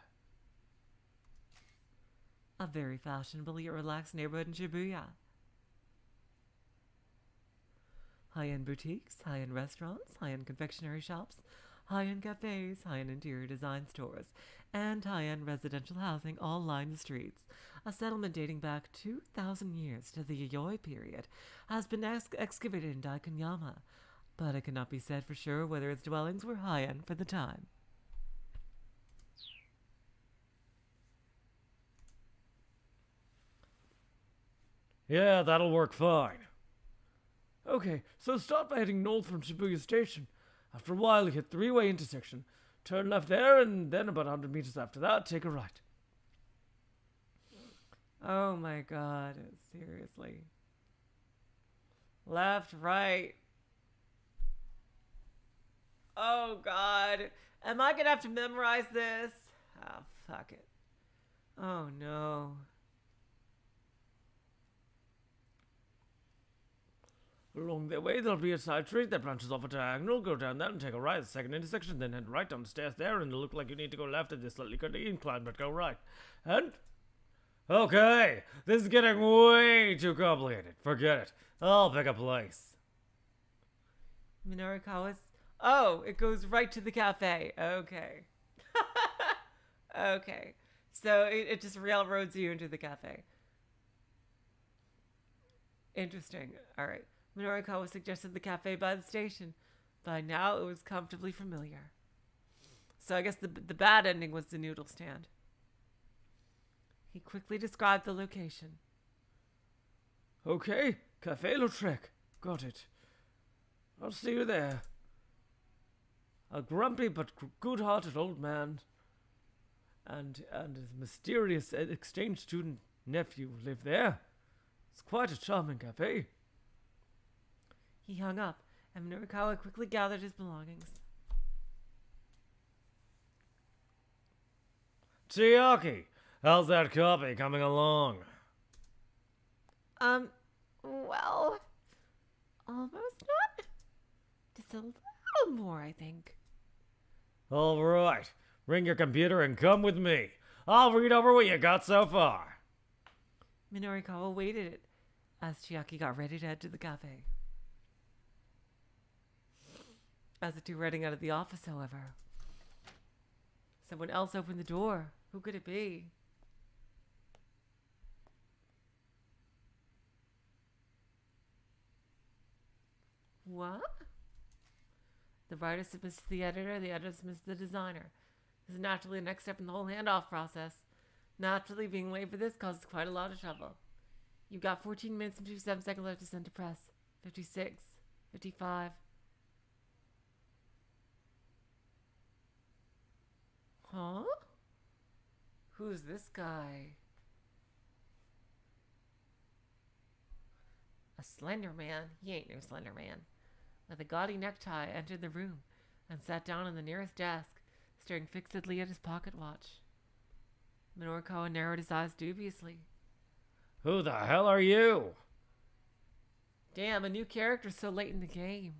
A very fashionable yet relaxed neighborhood in Shibuya. High-end boutiques, high-end restaurants, high-end confectionery shops, high-end cafes, high-end interior design stores, and high-end residential housing all line the streets. A settlement dating back 2,000 years to the Yayoi period has been excavated in Daikanyama, but it cannot be said for sure whether its dwellings were high-end for the time. Yeah, that'll work fine. Okay, so start by heading north from Shibuya Station. After a while, you hit three-way intersection. Turn left there, and then about 100 meters after that, take a right. Oh my god, seriously. Left, right. Oh god. Am I gonna have to memorize this? Oh, fuck it. Oh no. Along their way, there'll be a side street that branches off a diagonal. Go down that and take a right at the second intersection, then head right down the stairs there, and it'll look like you need to go left at this slightly curvy incline, but go right. And... Okay, this is getting way too complicated. Forget it. I'll pick a place. Minorikawa's... Oh, it goes right to the cafe. Okay. Okay. So it just railroads you into the cafe. Interesting. All right. Minorikawa suggested the cafe by the station. By now, it was comfortably familiar. So I guess the bad ending was the noodle stand. He quickly described the location. Okay, Café Lautrec. Got it. I'll see you there. A grumpy but good-hearted old man and his mysterious exchange student nephew live there. It's quite a charming cafe. He hung up, and Minorikawa quickly gathered his belongings. Chiaki, how's that copy coming along? Well, almost not. Just a little more, I think. All right, bring your computer and come with me. I'll read over what you got so far. Minorikawa waited as Chiaki got ready to head to the cafe. As the two were heading out of the office, however, someone else opened the door. Who could it be? What? The writer submits to the editor submits to the designer. This is naturally the next step in the whole handoff process. Naturally, being late for this causes quite a lot of trouble. You've got 14 minutes and 57 seconds left to send to press. 56, 55. Huh? Who's this guy? A slender man? He ain't no slender man. With a gaudy necktie, entered the room and sat down on the nearest desk, staring fixedly at his pocket watch. Minorikawa narrowed his eyes dubiously. Who the hell are you? Damn, a new character so late in the game.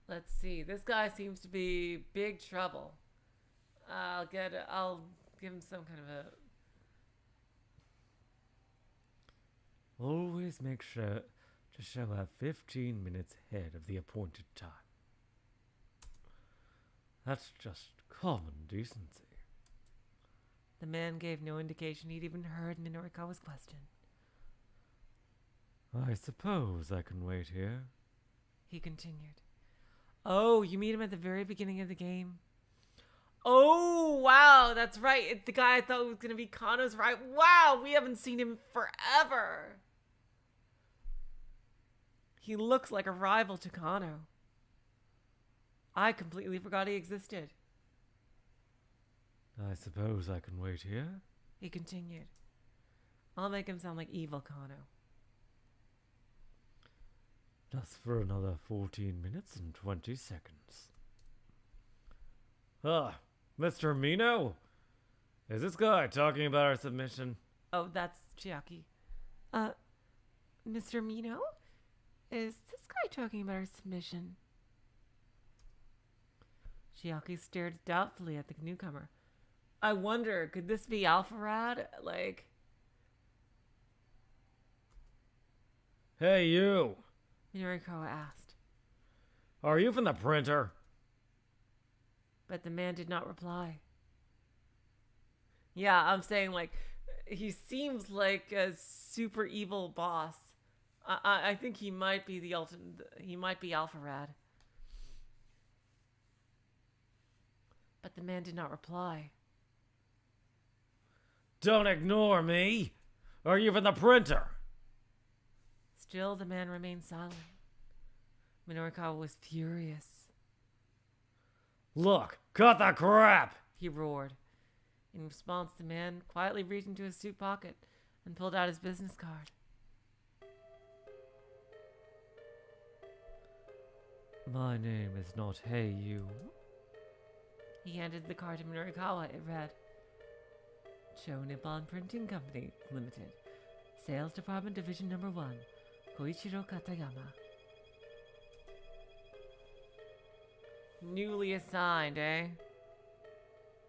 Let's see. This guy seems to be big trouble. I'll give him some kind of a... Always make sure to show up 15 minutes ahead of the appointed time. That's just common decency. The man gave no indication he'd even heard Minorikawa's question. I suppose I can wait here. He continued. Oh, you meet him at the very beginning of the game? Oh, wow, that's right. It's the guy I thought was going to be Kano's, right? Wow, we haven't seen him forever. He looks like a rival to Kano. I completely forgot he existed. I suppose I can wait here. He continued. I'll make him sound like evil Kano. Just for another 14 minutes and 20 seconds. Ah, Mr. Mino? Is this guy talking about our submission? Oh, that's Chiaki. Mr. Mino? Is this guy talking about our submission? Chiaki stared doubtfully at the newcomer. I wonder, could this be Alpharad? Like... Hey, you! Minorikawa asked. Are you from the printer? But the man did not reply. Yeah, I'm saying, like, he seems like a super evil boss. I think he might be the he might be Alpharad. But the man did not reply. Don't ignore me! Are you from the printer? Still, the man remained silent. Minorikawa was furious. Look, cut the crap! He roared. In response, the man quietly reached into his suit pocket and pulled out his business card. My name is not Hey You. He handed the card to Minorikawa. It read, Cho Nippon Printing Company Limited, Sales Department Division Number 1, Koichiro Katayama. Newly assigned, eh?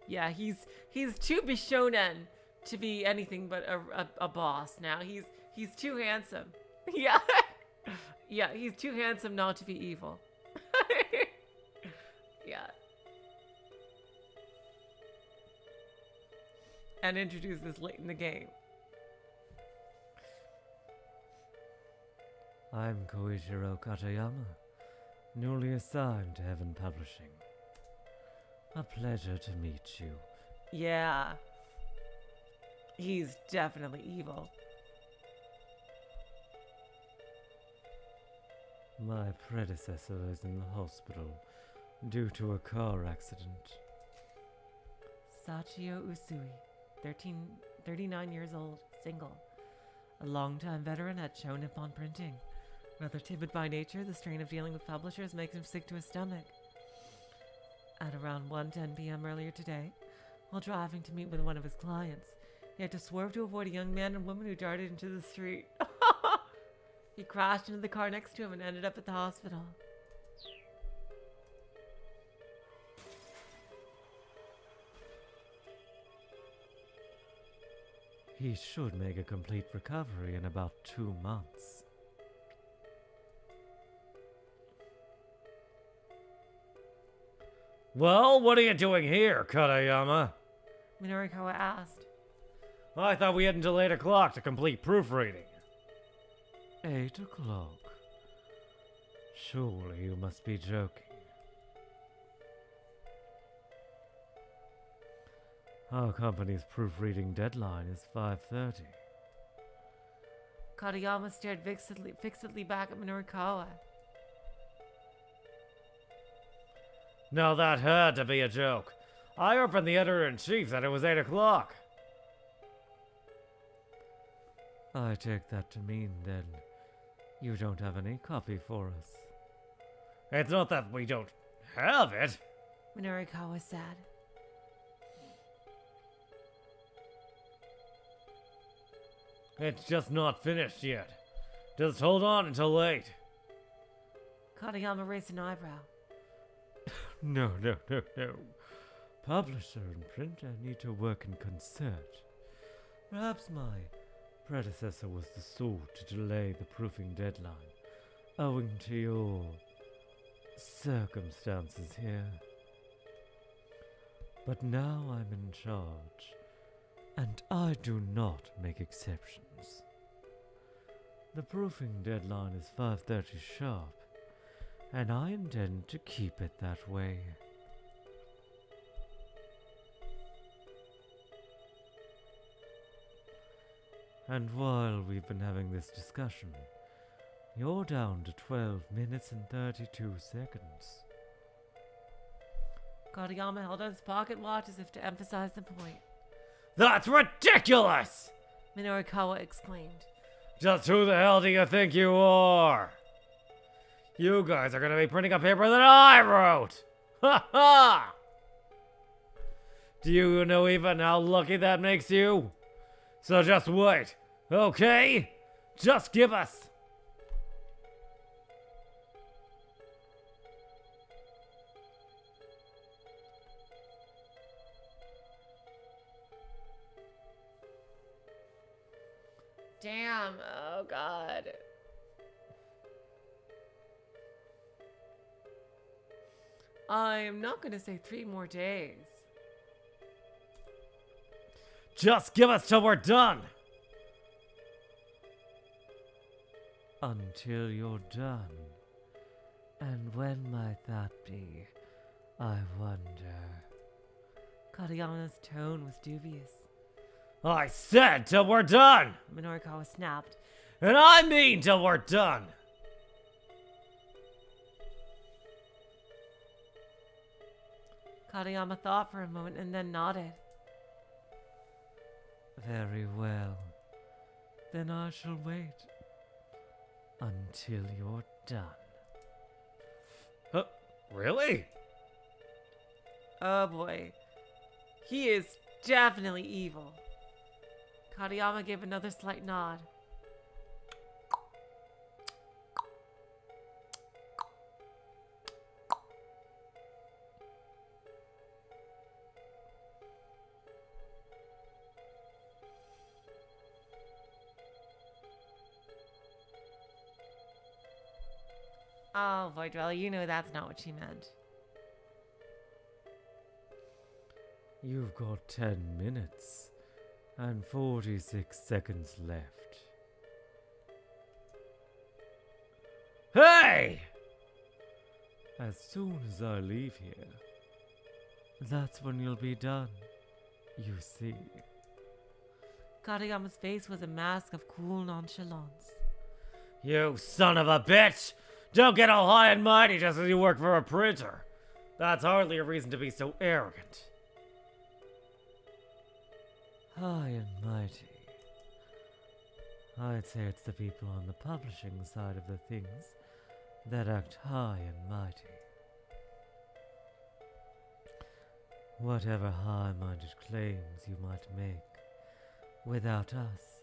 Yeah, he's too bishonen to be anything but a boss now. He's too handsome. Yeah. Yeah, he's too handsome not to be evil. Yeah. And introduce this late in the game. I'm Koichiro Katayama, newly assigned to Heaven Publishing. A pleasure to meet you. Yeah. He's definitely evil. My predecessor is in the hospital due to a car accident. Sachio Usui, 39 years old, single. A longtime veteran at Show Nippon Printing. Rather timid by nature, the strain of dealing with publishers makes him sick to his stomach. At around 1:10 p.m. earlier today, while driving to meet with one of his clients, he had to swerve to avoid a young man and woman who darted into the street. He crashed into the car next to him and ended up at the hospital. He should make a complete recovery in about 2 months. Well, what are you doing here, Katayama? Minorikawa asked. I thought we had until 8 o'clock to complete proofreading. 8 o'clock? Surely you must be joking. Our company's proofreading deadline is 5:30. Katayama stared fixedly back at Minorikawa. Now that had to be a joke. I heard from the editor-in-chief that it was 8 o'clock. I take that to mean, then, you don't have any copy for us. It's not that we don't have it. Minorikawa said. It's just not finished yet. Just hold on until late. Katayama raised an eyebrow. No. Publisher and printer need to work in concert. Perhaps my predecessor was the sort to delay the proofing deadline, owing to your circumstances here. But now I'm in charge, and I do not make exceptions. The proofing deadline is 5:30 sharp, and I intend to keep it that way. And while we've been having this discussion, you're down to 12 minutes and 32 seconds. Katayama held out his pocket watch as if to emphasize the point. That's ridiculous! Minorikawa exclaimed. Just who the hell do you think you are? You guys are gonna be printing a paper that I wrote! Ha ha! Do you know even how lucky that makes you? So just wait, okay? Just give us. Damn, oh god. I'm not gonna say 3 more days. Just give us till we're done. Until you're done. And when might that be? I wonder. Katayama's tone was dubious. I said till we're done! Minorikawa snapped. And I mean till we're done! Katayama thought for a moment and then nodded. Very well. Then I shall wait. Until you're done. Really? Oh boy. He is definitely evil. Katayama gave another slight nod. Oh, Voidwell, you know that's not what she meant. You've got 10 minutes and 46 seconds left. Hey! As soon as I leave here, that's when you'll be done, you see. Katayama's face was a mask of cool nonchalance. You son of a bitch! Don't get all high and mighty just as you work for a printer. That's hardly a reason to be so arrogant. High and mighty. I'd say it's the people on the publishing side of the things that act high and mighty. Whatever high-minded claims you might make, without us,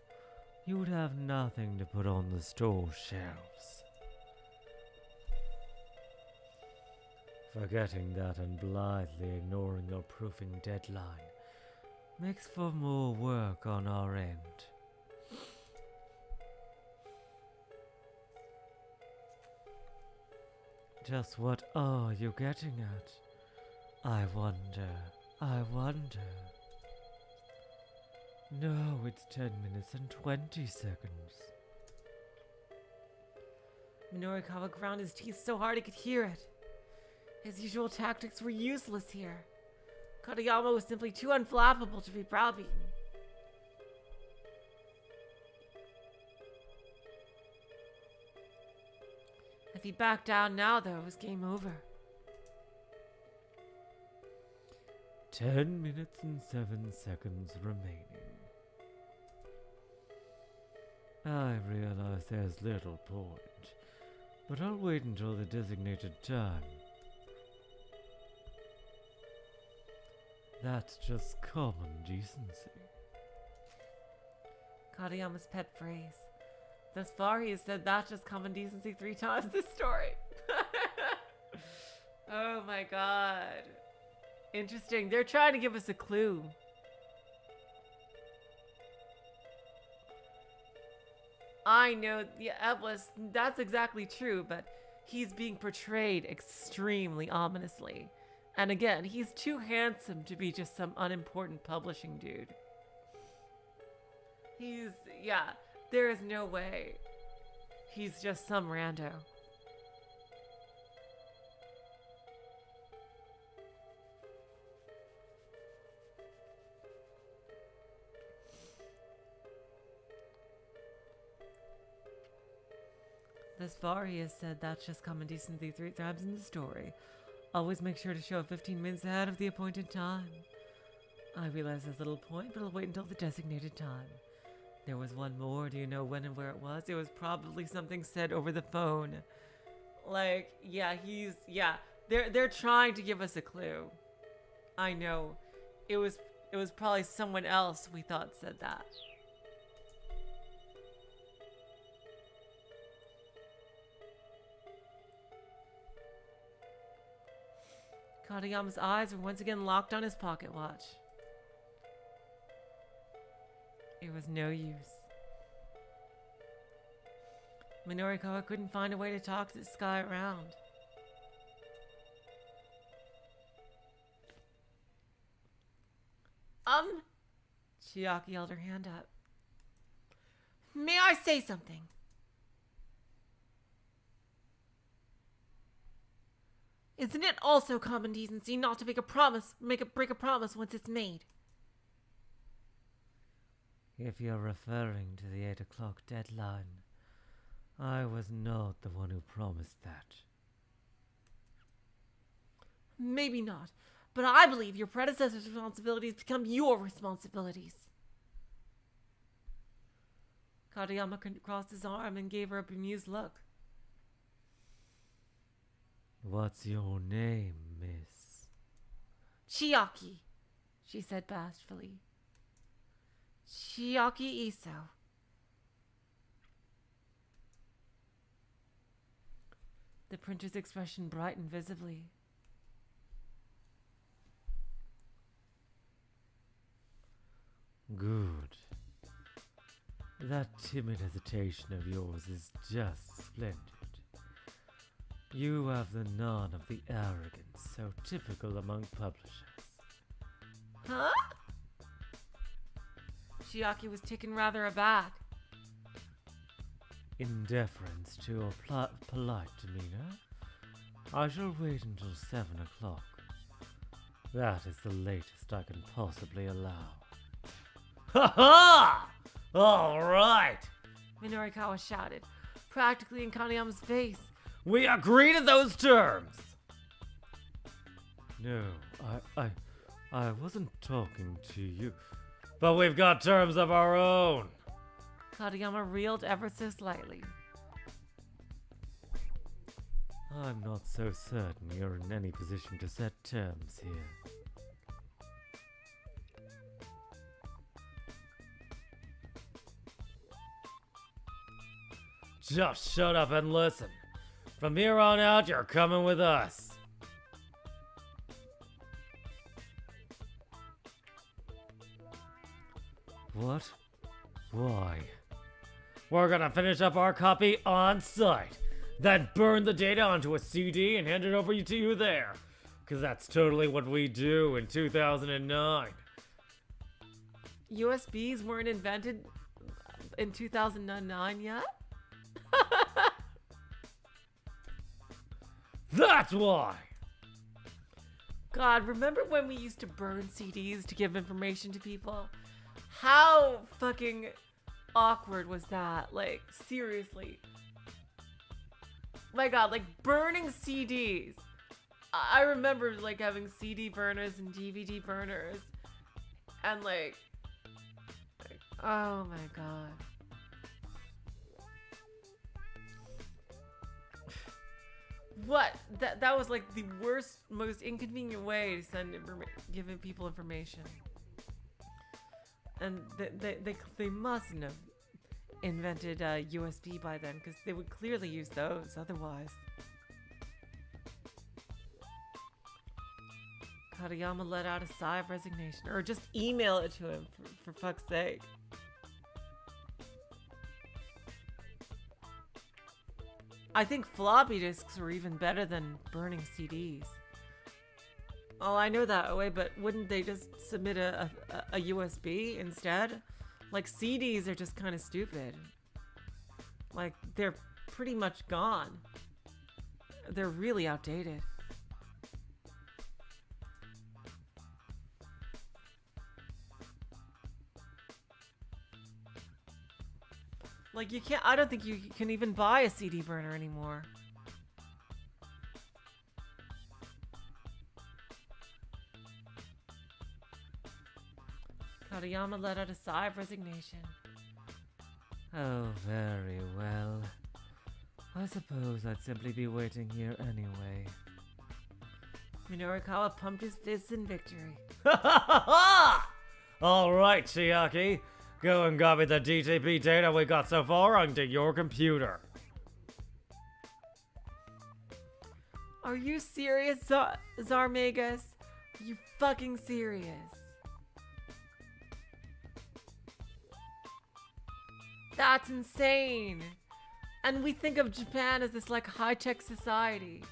you would have nothing to put on the store shelves. Forgetting that and blithely ignoring your proofing deadline makes for more work on our end. Just what are you getting at? I wonder. No, it's 10 minutes and 20 seconds. Minorikawa ground his teeth so hard he could hear it. His usual tactics were useless here. Katayama was simply too unflappable to be browbeaten. If he backed down now, though, it was game over. 10 minutes and 7 seconds remaining. I realize there's little point, but I'll wait until the designated time. That's just common decency. Katayama's pet phrase. Thus far, he has said that's just common decency 3 times this story. Oh my god. Interesting. They're trying to give us a clue. I know, yeah, Eblis, that's exactly true, but he's being portrayed extremely ominously. And again, he's too handsome to be just some unimportant publishing dude. Yeah, there is no way. He's just some rando. Thus far, he has said that's just common decency 3 times in the story. Always make sure to show up 15 minutes ahead of the appointed time. I realize there's little point, but I'll wait until the designated time. There was one more. Do you know when and where it was? It was probably something said over the phone. Like, yeah, they're trying to give us a clue. I know. It was probably someone else we thought said that. Katayama's eyes were once again locked on his pocket watch. It was no use. Minorikawa couldn't find a way to talk this guy around. Chiaki held her hand up. May I say something? Isn't it also common decency not to break a promise once it's made? If you're referring to the 8 o'clock deadline, I was not the one who promised that. Maybe not, but I believe your predecessor's responsibilities become your responsibilities. Katayama crossed his arm and gave her a bemused look. What's your name, miss? Chiaki, she said bashfully. Chiaki Iso. The printer's expression brightened visibly. Good. That timid hesitation of yours is just splendid. You have the none of the arrogance so typical among publishers. Huh? Chiaki was taken rather aback. In deference to your polite demeanor, I shall wait until 7 o'clock. That is the latest I can possibly allow. Ha ha! All right! Minorikawa shouted, practically in Kaneyama's face, We agree to those terms. No, I wasn't talking to you. But we've got terms of our own. Katayama reeled ever so slightly. I'm not so certain you're in any position to set terms here. Just shut up and listen. From here on out, you're coming with us. What? Why? We're gonna finish up our copy on site, then burn the data onto a CD and hand it over to you there. Because that's totally what we do in 2009. USBs weren't invented in 2009 yet? That's why! God, remember when we used to burn CDs to give information to people? How fucking awkward was that? Like, seriously. My God, like burning CDs. I remember like having CD burners and DVD burners. And like oh my God. What? That was like the worst, most inconvenient way to send giving people information. And they mustn't have invented USB by then, because they would clearly use those otherwise. Katayama let out a sigh of resignation, or just email it to him for fuck's sake. I think floppy disks were even better than burning CDs. Oh, I know that way, but wouldn't they just submit a USB instead? Like, CDs are just kind of stupid. Like, they're pretty much gone. They're really outdated. Like, you can't, I don't think you can even buy a CD burner anymore. Katayama let out a sigh of resignation. Oh, very well. I suppose I'd simply be waiting here anyway. Minorikawa pumped his fists in victory. All right, Chiaki. Go and copy the DTP data we got so far onto your computer. Are you serious, Zarmagus? Are you fucking serious? That's insane. And we think of Japan as this like high-tech society.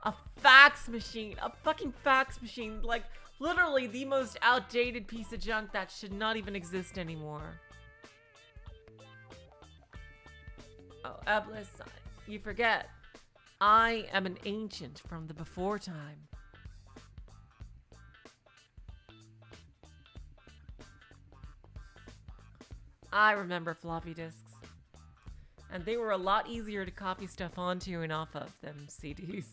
A fax machine. A fucking fax machine. Like, literally the most outdated piece of junk that should not even exist anymore. Oh, Eblis, you forget. I am an ancient from the before time. I remember floppy disks. And they were a lot easier to copy stuff onto and off of than CDs.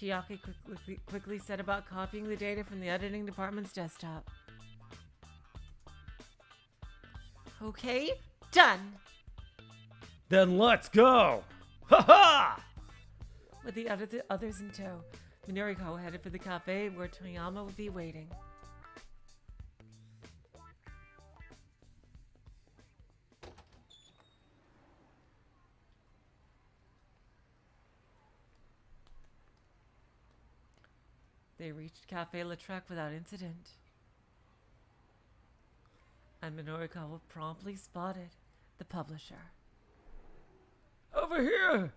Chiaki quickly set about copying the data from the editing department's desktop. Okay, done. Then let's go! Ha ha! With the others in tow, Minorikawa headed for the cafe where Toyama would be waiting. They reached Cafe Lautrec without incident. And Minorikawa promptly spotted the publisher. Over here!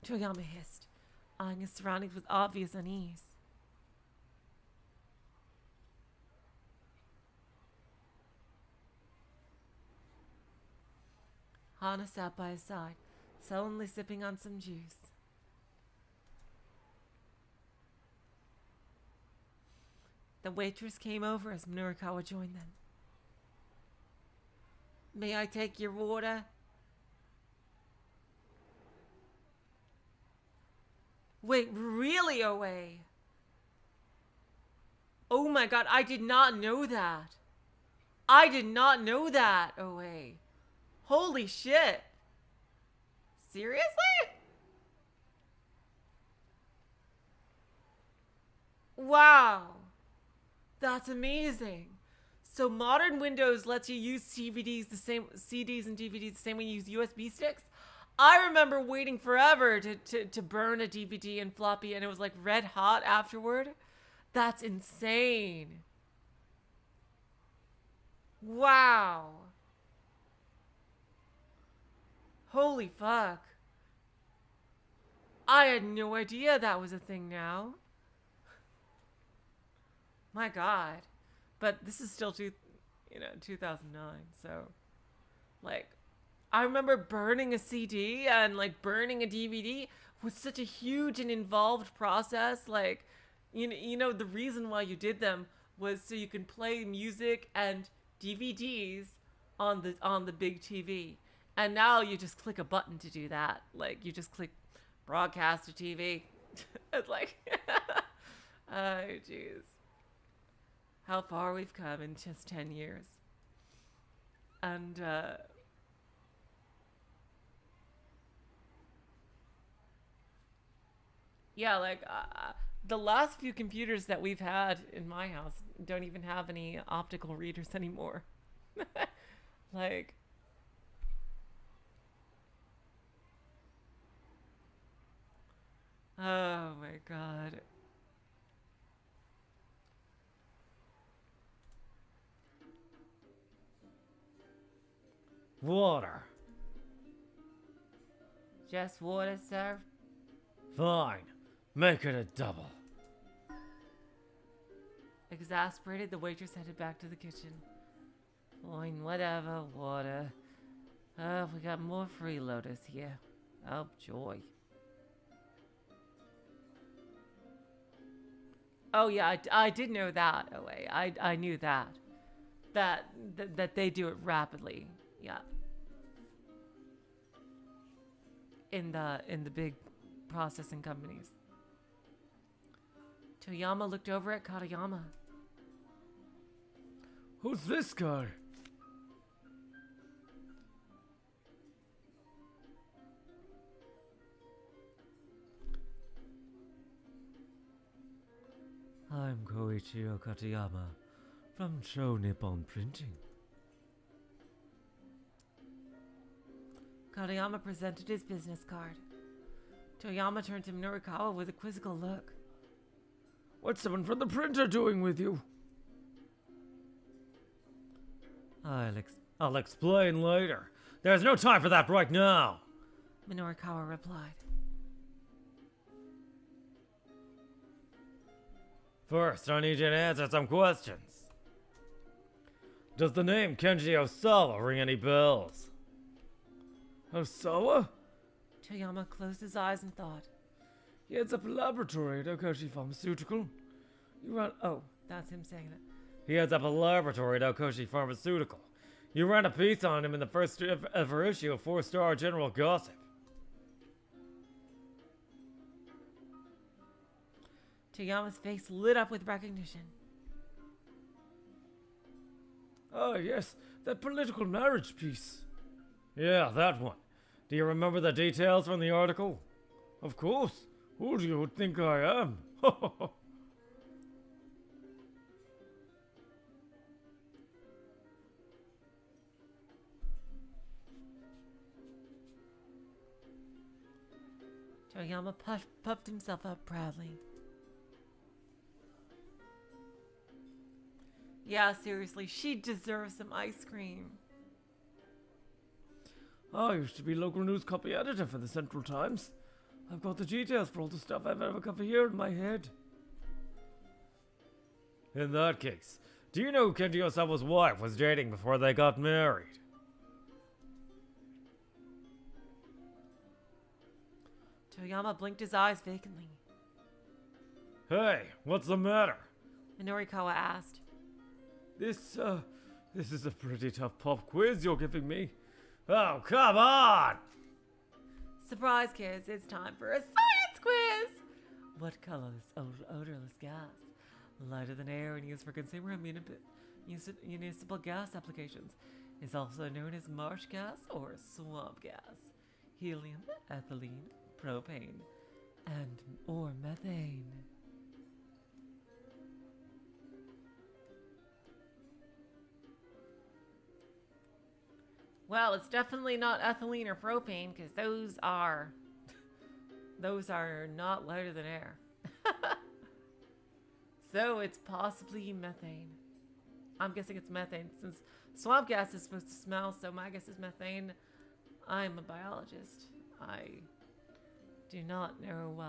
Toyama hissed, eyeing his surroundings with obvious unease. Hana sat by his side, sullenly sipping on some juice. The waitress came over as Minorikawa joined them. May I take your order? Wait, really, Oe? Oh my god, I did not know that. I did not know that, Oe. Holy shit. Seriously? Wow. That's amazing. So modern Windows lets you use CDs and DVDs the same way you use USB sticks. I remember waiting forever to burn a DVD and floppy, and it was like red hot afterward. That's insane. Wow. Holy fuck. I had no idea that was a thing now. My god. But this is still 2009, so like I remember burning a CD and like burning a DVD was such a huge and involved process. Like you know the reason why you did them was so you can play music and DVDs on the big TV. And now you just click a button to do that. Like you just click broadcast to TV. It's like oh jeez. How far we've come in just 10 years. And yeah, like the last few computers that we've had in my house don't even have any optical readers anymore. Like oh my god. Water. Just water, sir? Fine. Make it a double. Exasperated, the waitress headed back to the kitchen. Fine, whatever, water. We got more freeloaders here. Oh, joy. Oh, yeah, I did know that, Oe. I knew that. That they do it rapidly. Yeah. In the big processing companies. Toyama looked over at Katayama. Who's this guy? I'm Koichiro Katayama from Show Nippon Printing. Katayama presented his business card. Toyama turned to Minorikawa with a quizzical look. What's someone from the printer doing with you? I'll explain later. There's no time for that right now. Minorikawa replied. First, I need you to answer some questions. Does the name Kenji Osawa ring any bells? Osawa? Toyama closed his eyes and thought. He heads up a laboratory at Okoshi Pharmaceutical. Oh, that's him saying it. He heads up a laboratory at Okoshi Pharmaceutical. You ran a piece on him in the first ever issue of 4-Star General Gossip. Toyama's face lit up with recognition. Oh, yes, that political marriage piece. Yeah, that one. Do you remember the details from the article? Of course. Who do you think I am? Toyama puffed himself up proudly. Yeah, seriously, she deserves some ice cream. I used to be local news copy editor for the Central Times. I've got the details for all the stuff I've ever covered here in my head. In that case, do you know who Kenji Osawa's wife was dating before they got married? Toyama blinked his eyes vacantly. Hey, what's the matter? Minorikawa asked. This is a pretty tough pop quiz you're giving me. Oh, come on! Surprise, kids, it's time for a science quiz! What color is odorless gas? Lighter than air and used for consumer and municipal gas applications. Is also known as marsh gas or swamp gas. Helium, ethylene, propane, or methane. Well, it's definitely not ethylene or propane because those are not lighter than air. So it's possibly methane. I'm guessing it's methane since swamp gas is supposed to smell, so my guess is methane. I'm a biologist. I do not know,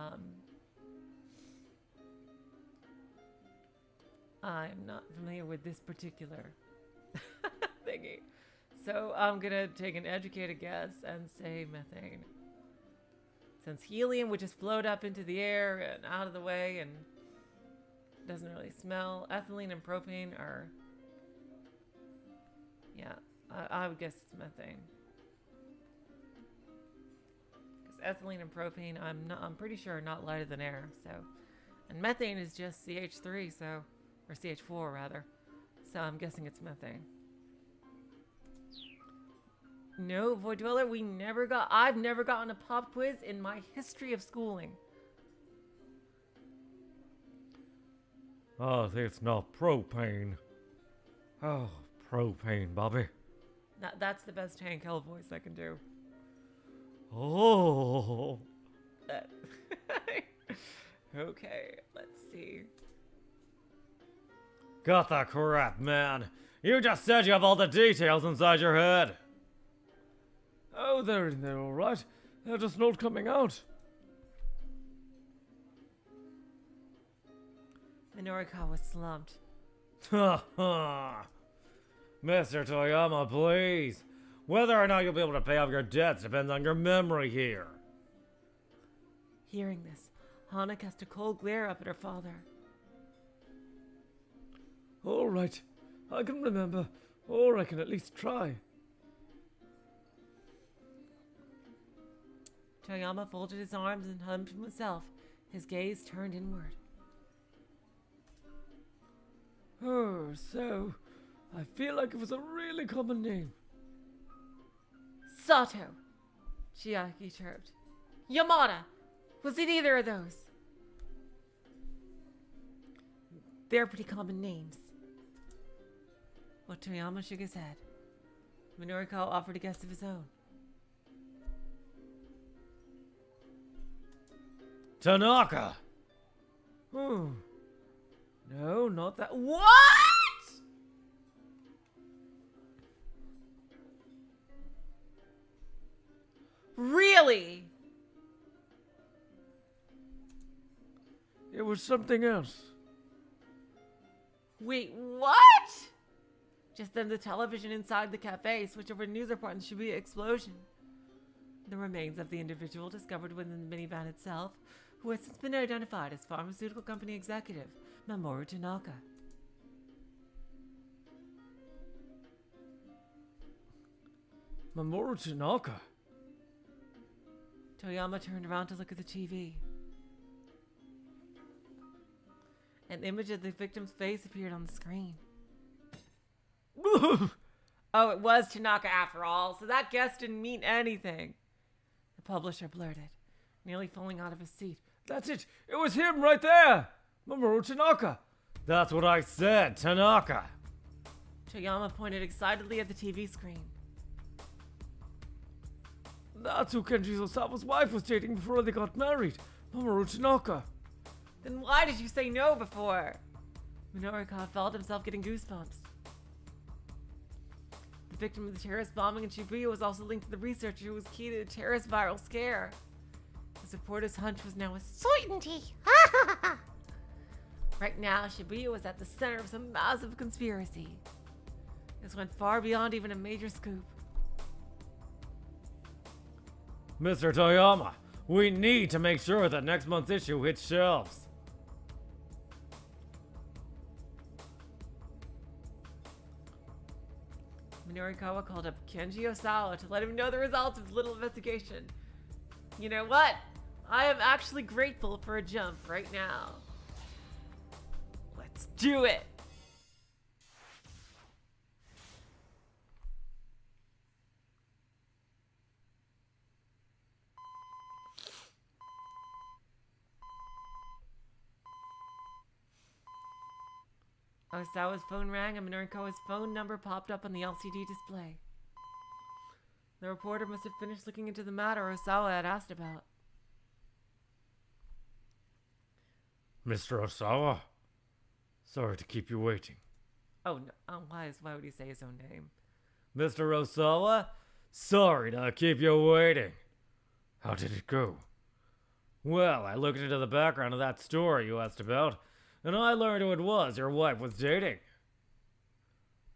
I'm not familiar with this particular thingy. So I'm gonna take an educated guess and say methane. Since helium would just float up into the air and out of the way and doesn't really smell. Ethylene and propane are, yeah, I would guess it's methane. Because ethylene and propane, I'm pretty sure are not lighter than air. So, and methane is just CH3, so, or CH4 rather. So I'm guessing it's methane. No, Void Dweller, I've never gotten a pop quiz in my history of schooling. Oh, it's not propane. Oh, propane, Bobby. That's the best Hank Hill voice I can do. Oh. Okay, let's see. Got that crap, man. You just said you have all the details inside your head. Oh, they're in there all right. They're just not coming out. Minorikawa slumped. Ha ha. Mr. Toyama, please. Whether or not you'll be able to pay off your debts depends on your memory here. Hearing this, Hana cast a cold glare up at her father. All right. I can remember. Or I can at least try. Toyama folded his arms and hummed to himself, his gaze turned inward. Oh, so I feel like it was a really common name. Sato, Chiaki chirped. Yamada, was it either of those? They're pretty common names. Well, Toyama shook his head. Minorikawa offered a guess of his own. Tanaka! No, not that. What? Really? It was something else. Wait, what? Just then the television inside the cafe switched over to news report on the Shibuya explosion. The remains of the individual discovered within the minivan itself, who has since been identified as pharmaceutical company executive Mamoru Tanaka. Mamoru Tanaka? Toyama turned around to look at the TV. An image of the victim's face appeared on the screen. Oh, it was Tanaka after all, so that guess didn't mean anything. The publisher blurted, nearly falling out of his seat. That's it! It was him right there! Mamoru Tanaka! That's what I said, Tanaka! Toyama pointed excitedly at the TV screen. That's who Kenji Osawa's wife was dating before they got married. Mamoru Tanaka. Then why did you say no before? Minorikawa felt himself getting goosebumps. The victim of the terrorist bombing in Shibuya was also linked to the researcher who was key to the terrorist viral scare. The supporter's hunch was now a Certainty. Right now, Shibuya was at the center of some massive conspiracy. This went far beyond even a major scoop. Mr. Toyama, we need to make sure that next month's issue hits shelves. Minorikawa called up Kenji Osawa to let him know the results of his little investigation. You know what? I am actually grateful for a jump right now. Let's do it! Osawa's phone rang and Minorikawa's phone number popped up on the LCD display. The reporter must have finished looking into the matter Osawa had asked about. Mr. Osawa? Sorry to keep you waiting. Oh, no. Oh, why would he say his own name? Mr. Osawa? Sorry to keep you waiting. How did it go? Well, I looked into the background of that story you asked about, and I learned who it was your wife was dating.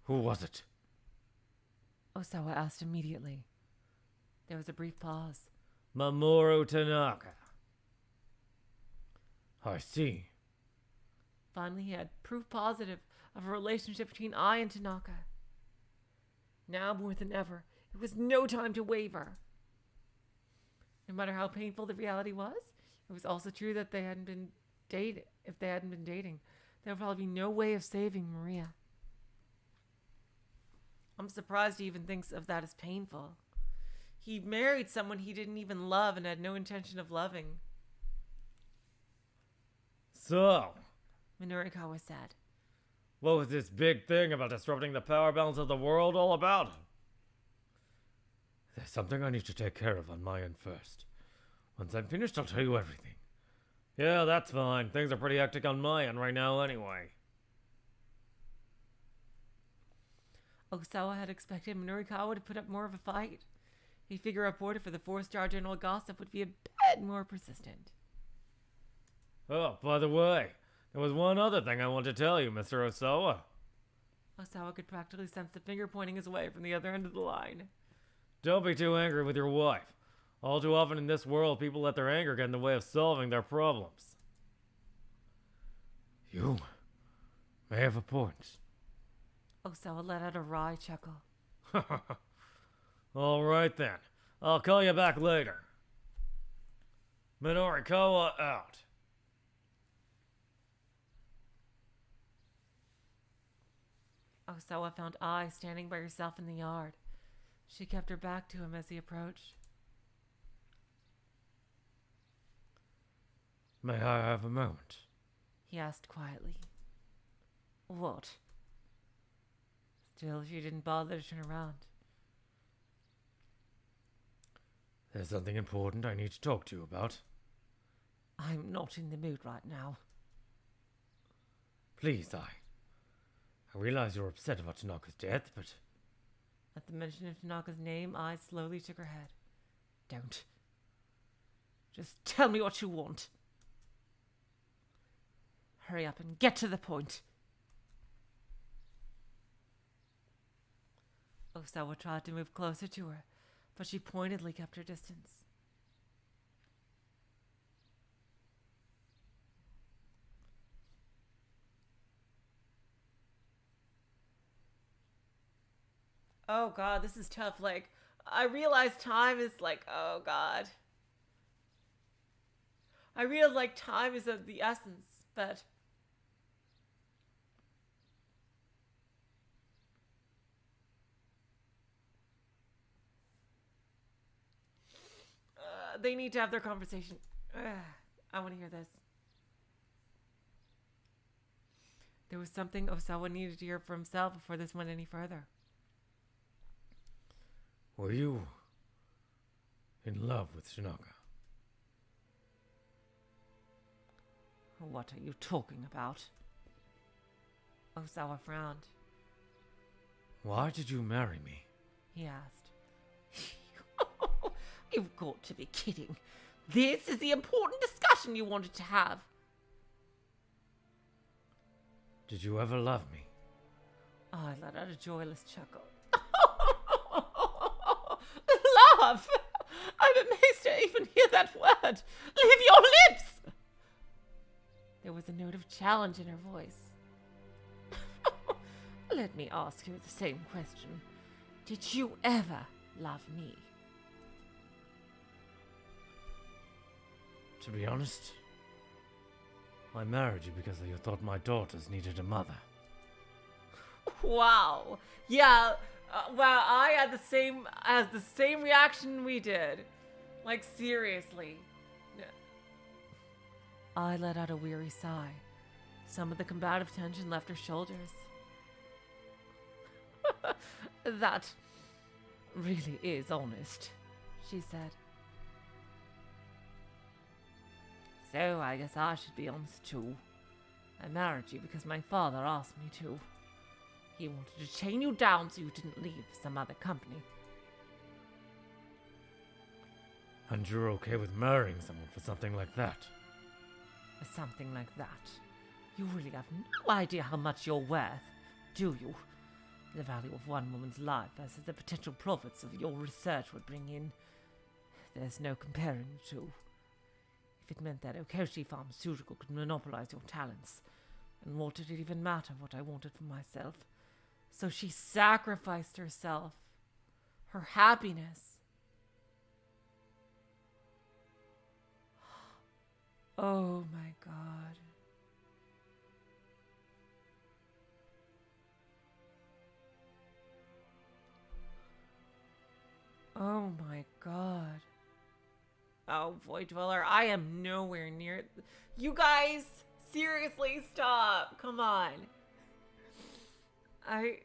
Who was it? Osawa asked immediately. There was a brief pause. Mamoru Tanaka. I see. Finally, he had proof positive of a relationship between I and Tanaka. Now more than ever, it was no time to waver. No matter how painful the reality was, it was also true that they hadn't been dating. If they hadn't been dating, there would probably be no way of saving Maria. I'm surprised he even thinks of that as painful. He married someone he didn't even love and had no intention of loving. So, Minorikawa said. what was this big thing about disrupting the power balance of the world all about? There's something I need to take care of on my end first. Once I'm finished, I'll tell you everything. Yeah, that's fine. Things are pretty hectic on my end right now anyway. Osawa had expected Minorikawa to put up more of a fight. He figured a reporter for the 4-star general gossip would be a bit more persistent. Oh, by the way, there was one other thing I want to tell you, Mr. Osawa. Osawa could practically sense the finger pointing his way from the other end of the line. Don't be too angry with your wife. All too often in this world, people let their anger get in the way of solving their problems. You may have a point. Osawa let out a wry chuckle. All right then. I'll call you back later. Minorikawa out. Osawa found Ai standing by herself in the yard. She kept her back to him as he approached. May I have a moment? He asked quietly. What? Still, she didn't bother to turn around. There's something important I need to talk to you about. I'm not in the mood right now. Please, I realize you're upset about Tanaka's death, but... At the mention of Tanaka's name, Ai slowly shook her head. Don't. Just tell me what you want. Hurry up and get to the point. Osawa tried to move closer to her, but she pointedly kept her distance. Oh god, this is tough. Like, I realize time is like, oh god. I realize like time is of the essence, but they need to have their conversation. I want to hear this. There was something Osawa needed to hear for himself before this went any further. Were you in love with Tanaka? What are you talking about? Osawa frowned. Why did you marry me? He asked. You've got to be kidding. This is the important discussion you wanted to have. Did you ever love me? I let out a joyless chuckle. Love! I'm amazed to even hear that word. Leave your lips! There was a note of challenge in her voice. Let me ask you the same question. Did you ever love me? To be honest, I married you because you thought my daughters needed a mother. Wow. Yeah. Wow. I had the same reaction we did. Like, seriously. I let out a weary sigh. Some of the combative tension left her shoulders. That really is honest, she said. So I guess I should be honest too. I married you because my father asked me to. He wanted to chain you down so you didn't leave for some other company. And you're okay with marrying someone for something like that? For something like that. You really have no idea how much you're worth, do you? The value of one woman's life versus the potential profits of your research would bring in. There's no comparing the two. If it meant that Okoshi Pharmaceutical could monopolize your talents, and what did it even matter what I wanted for myself? So she sacrificed herself, her happiness. Oh my God. Oh my God. Oh, Void Dweller, I am nowhere near. You guys, seriously, stop. Come on. I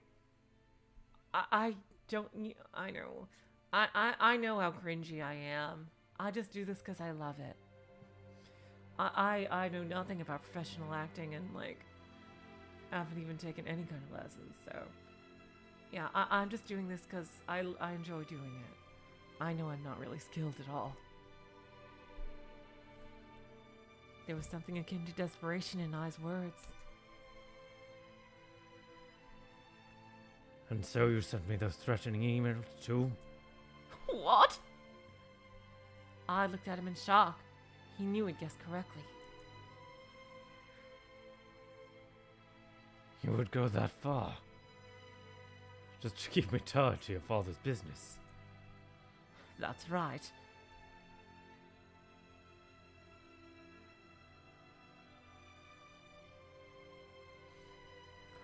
don't. I know. I know how cringy I am. I just do this because I love it. I know nothing about professional acting and, like, I haven't even taken any kind of lessons, so. Yeah, I'm just doing this because I enjoy doing it. I know I'm not really skilled at all. There was something akin to desperation in Ai's words. And so you sent me those threatening emails too? What? I looked at him in shock. He knew he'd guessed correctly. You would go that far? Just to keep me tied to your father's business? That's right.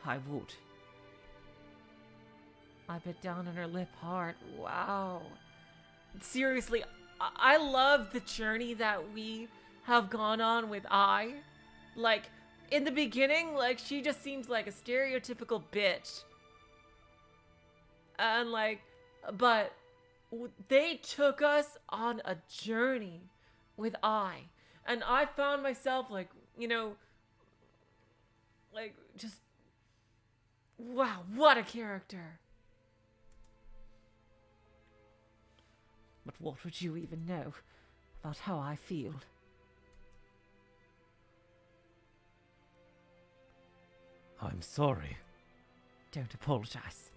I would. I bit down on her lip hard. Wow. Seriously, I love the journey that we have gone on with Ai. Like, in the beginning, like, she just seems like a stereotypical bitch. And, like, but they took us on a journey with Ai. And I found myself, like, you know, like, just, wow, what a character. But what would you even know about how I feel? I'm sorry. Don't apologize.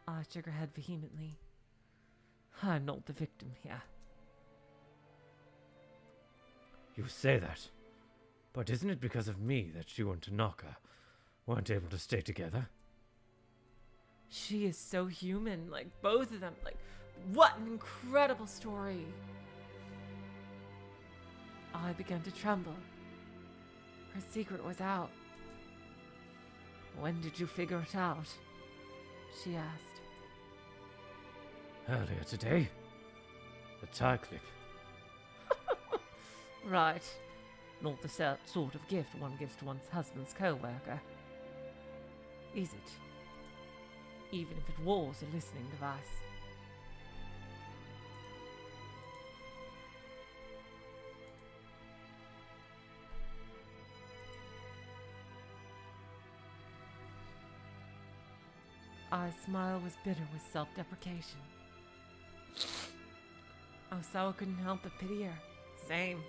I shook her head vehemently. I'm not the victim here. You say that, but isn't it because of me that you and Tanaka weren't able to stay together? She is so human, like, both of them. Like, what an incredible story. I began to tremble. Her secret was out. When did you figure it out? She asked. Earlier today. The tie clip. Right. Not the sort of gift one gives to one's husband's co-worker. Is it? Even if it was a listening device. Ai's smile was bitter with self-deprecation. Osawa couldn't help but pity her. Same.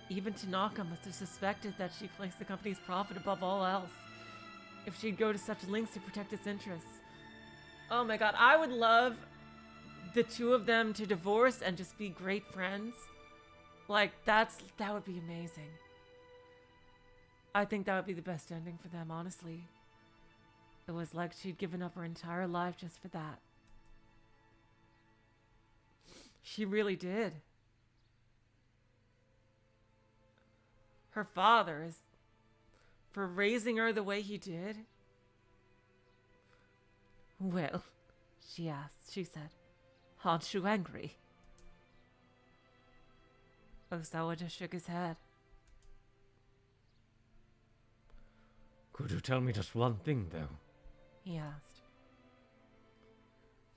Even Tanaka must have suspected that she placed the company's profit above all else, if she'd go to such lengths to protect its interests. Oh my god, I would love the two of them to divorce and just be great friends. Like, that would be amazing. I think that would be the best ending for them, honestly. It was like she'd given up her entire life just for that. She really did. Her father is for raising her the way he did. Well, she asked, she said, aren't you angry? Osawa just shook his head. Could you tell me just one thing, though? He asked.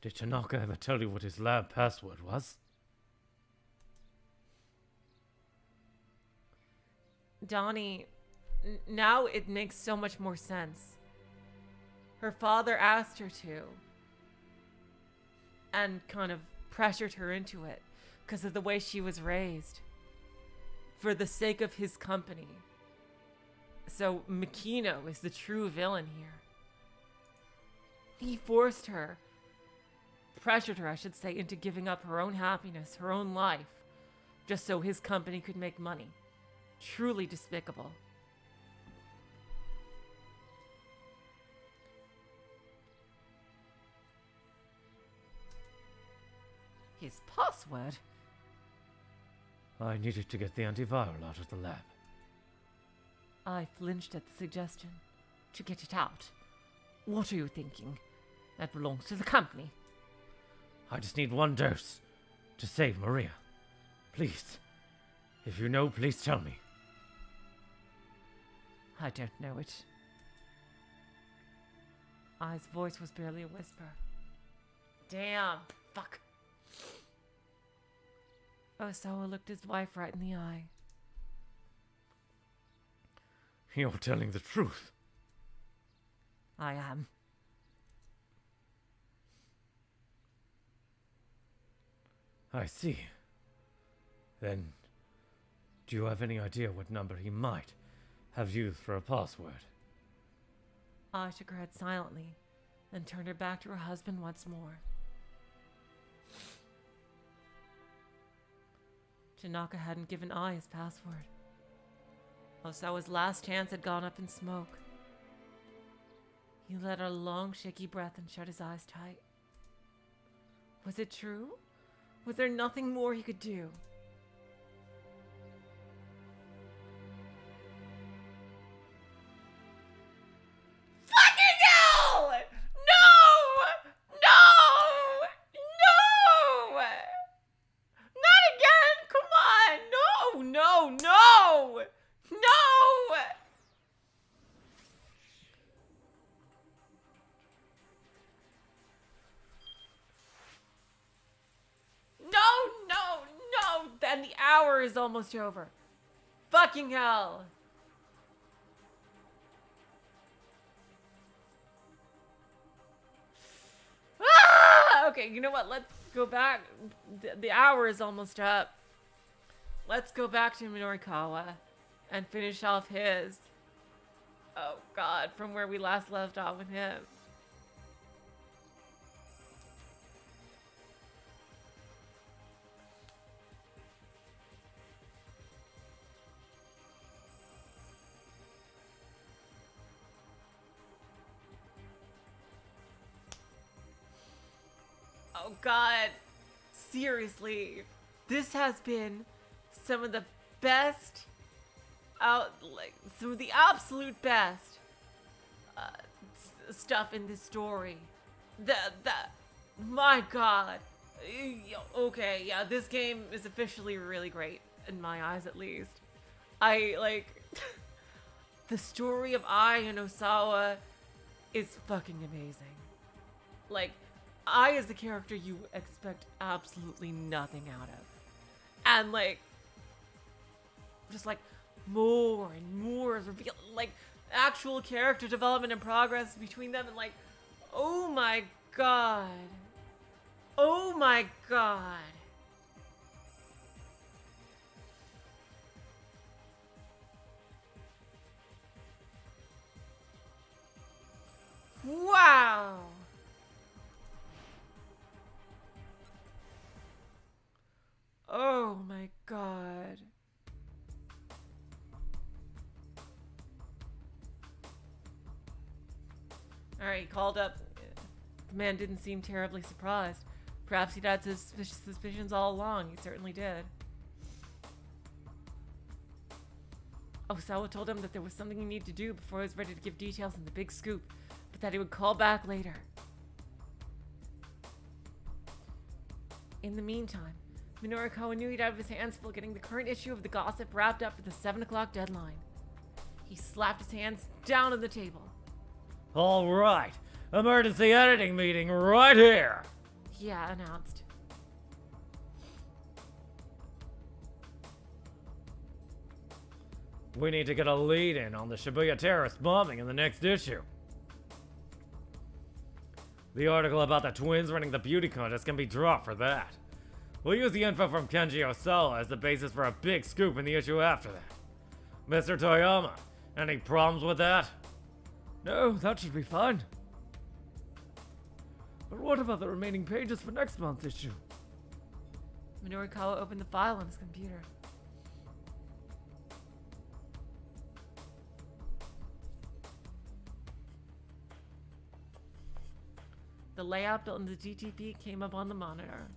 Did Tanaka ever tell you what his lab password was? Donnie, now it makes so much more sense. Her father asked her to. And kind of pressured her into it because of the way she was raised. For the sake of his company. So Makino is the true villain here. He forced her, pressured her, I should say, into giving up her own happiness, her own life, just so his company could make money. Truly despicable. His password? I needed to get the antiviral out of the lab. I flinched at the suggestion. To get it out. What are you thinking? That belongs to the company. I just need one dose to save Maria. Please. If you know, please tell me. I don't know it. Ai's voice was barely a whisper. Damn. Fuck. Osawa looked his wife right in the eye. You're telling the truth. I am. I see. Then, do you have any idea what number he might have used for a password? Ai shook her head silently, then turned her back to her husband once more. Tanaka hadn't given Ai his password. Osawa's last chance had gone up in smoke. He let out a long, shaky breath and shut his eyes tight. Was it true? Was there nothing more he could do? Fucking hell! No! No! No! Not again! Come on! No! No! No! No! No, no, no! Then the hour is almost over. Fucking hell! Ah! Okay, you know what? Let's go back. The hour is almost up. Let's go back to Minorikawa and finish off his. Oh god, from where we last left off with him. Oh god, seriously, this has been some of the best, some of the absolute best stuff in this story. My god. Okay, yeah, this game is officially really great, in my eyes at least. The story of Ai and Osawa is fucking amazing. Like, Ai is a character you expect absolutely nothing out of. And just more and more is revealed, actual character development and progress between them, and oh my god. Oh my god. Wow. Oh my god. Alright, he called up. The man didn't seem terribly surprised. Perhaps he'd had suspicions all along. He certainly did. Osawa told him that there was something he needed to do before he was ready to give details on the big scoop, but that he would call back later. In the meantime, Minorikawa knew he'd have his hands full getting the current issue of the gossip wrapped up for the 7 o'clock deadline. He slapped his hands down on the table. All right, emergency editing meeting right here. He announced. We need to get a lead in on the Shibuya terrorist bombing in the next issue. The article about the twins running the beauty contest can be dropped for that. We'll use the info from Kenji Osawa as the basis for a big scoop in the issue after that. Mr. Toyama, any problems with that? No, that should be fine. But what about the remaining pages for next month's issue? Minorikawa opened the file on his computer. The layout built in the GTP came up on the monitor.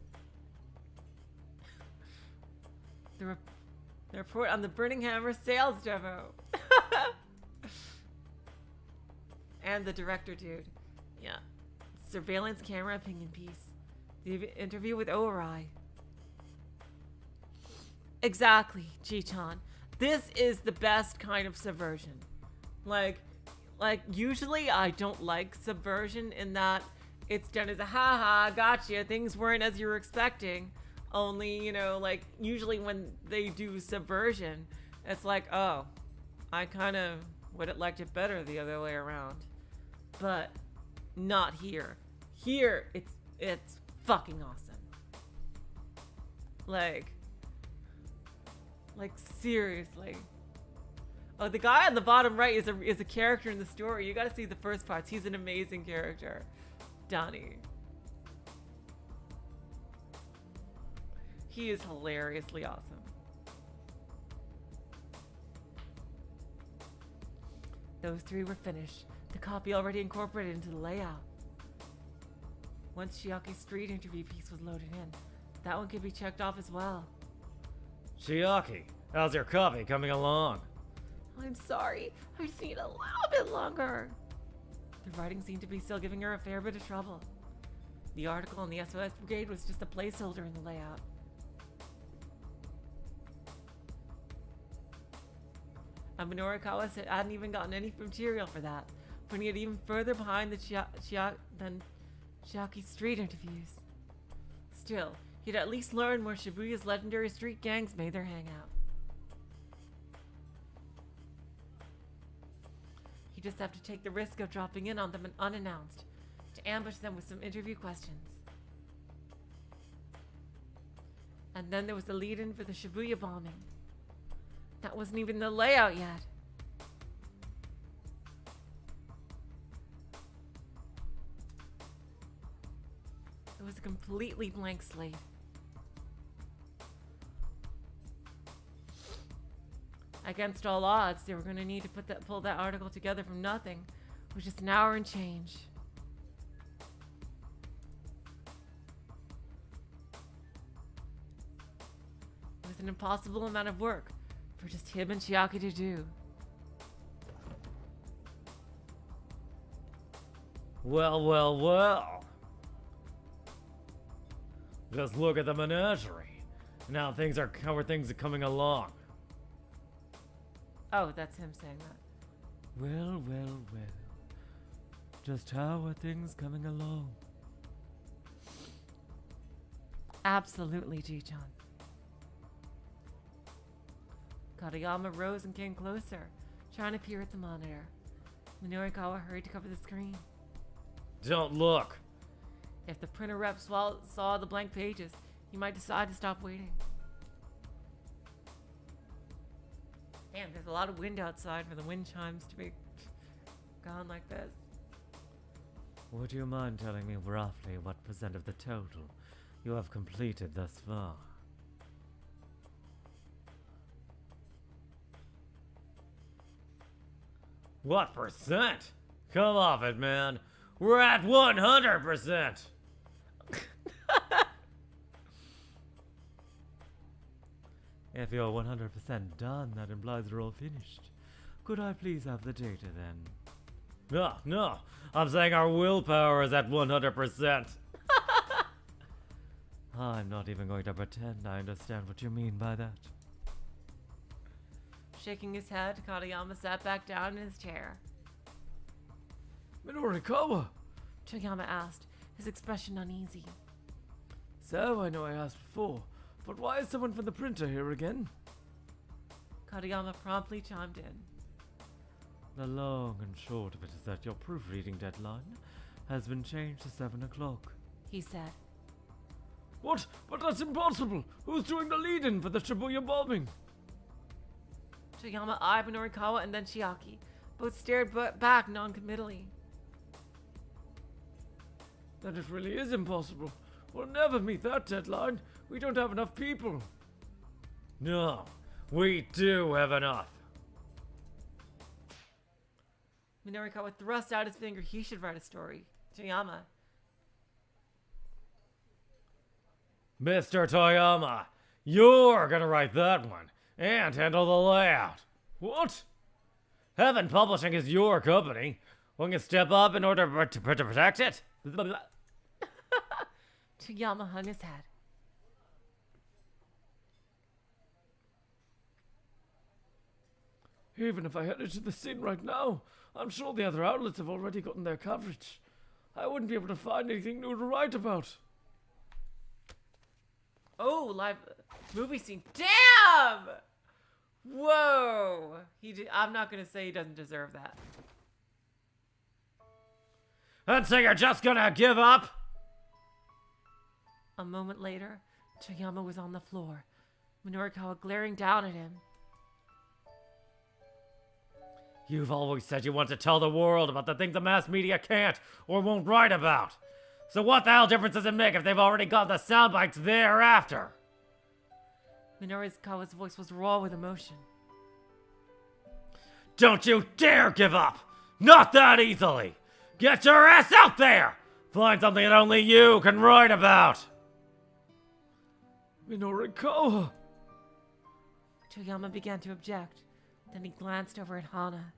The report on the Burning Hammer sales demo. And the director dude. Yeah. Surveillance camera opinion piece. The interview with Orai. Exactly, Chi-chan. This is the best kind of subversion. Like usually I don't like subversion in that it's done as a haha, gotcha, things weren't as you were expecting. Only, you know, like, usually when they do subversion, it's like, oh, I kind of would have liked it better the other way around. But not here. Here, it's fucking awesome. Like, seriously. Oh, the guy on the bottom right is a character in the story. You gotta see the first parts. He's an amazing character. Donnie. He is hilariously awesome. Those 3 were finished. The copy already incorporated into the layout. Once Chiaki's street interview piece was loaded in, that one could be checked off as well. Chiaki, how's your copy coming along? I'm sorry. I just need a little bit longer. The writing seemed to be still giving her a fair bit of trouble. The article on the SOS Brigade was just a placeholder in the layout. And Minorikawa said hadn't even gotten any material for that, putting it even further behind than Chiaki's street interviews. Still, he'd at least learn where Shibuya's legendary street gangs made their hangout. He'd just have to take the risk of dropping in on them unannounced, to ambush them with some interview questions. And then there was the lead-in for the Shibuya bombing. That wasn't even the layout yet. It was a completely blank slate. Against all odds, they were going to need to pull that article together from nothing, with just an hour and change. It was an impossible amount of work for just him and Chiaki to do. Well, well, well. Just look at the menagerie. Now how are things coming along? Oh, that's him saying that. Well, well, well. Just how are things coming along? Absolutely, Ji-chan. Katayama rose and came closer, trying to peer at the monitor. Minorikawa hurried to cover the screen. Don't look. If the printer rep saw the blank pages, he might decide to stop waiting. Damn, there's a lot of wind outside for the wind chimes to be gone like this. Would you mind telling me roughly what % of the total you have completed thus far? What %? Come off it, man. We're at 100%. If you're 100% done, that implies we're all finished. Could I please have the data then? No. I'm saying our willpower is at 100%. I'm not even going to pretend I understand what you mean by that. Shaking his head, Katayama sat back down in his chair. Minorikawa! Toyama asked, his expression uneasy. So, I know I asked before, but why is someone from the printer here again? Katayama promptly chimed in. The long and short of it is that your proofreading deadline has been changed to 7 o'clock. He said. What? But that's impossible! Who's doing the lead-in for the Shibuya bombing? Toyama eyed Minorikawa and then Chiaki. Both stared back non-committally. Then it really is impossible. We'll never meet that deadline. We don't have enough people. No, we do have enough. Minorikawa thrust out his finger. He should write a story. Toyama. Mr. Toyama, you're gonna write that one and handle the layout. What? Heaven Publishing is your company. Won't you step up in order to protect it? Toyama hung his head. Even if I headed to the scene right now, I'm sure the other outlets have already gotten their coverage. I wouldn't be able to find anything new to write about. Oh, live movie scene. Damn! Whoa! I'm not gonna say he doesn't deserve that. And so you're just gonna give up? A moment later, Toyama was on the floor, Minorikawa glaring down at him. You've always said you want to tell the world about the things the mass media can't or won't write about. So what the hell difference does it make if they've already got the sound bites thereafter? Minorikawa's voice was raw with emotion. Don't you dare give up! Not that easily! Get your ass out there! Find something that only you can write about! Minorikawa! Toyama began to object. Then he glanced over at Hana.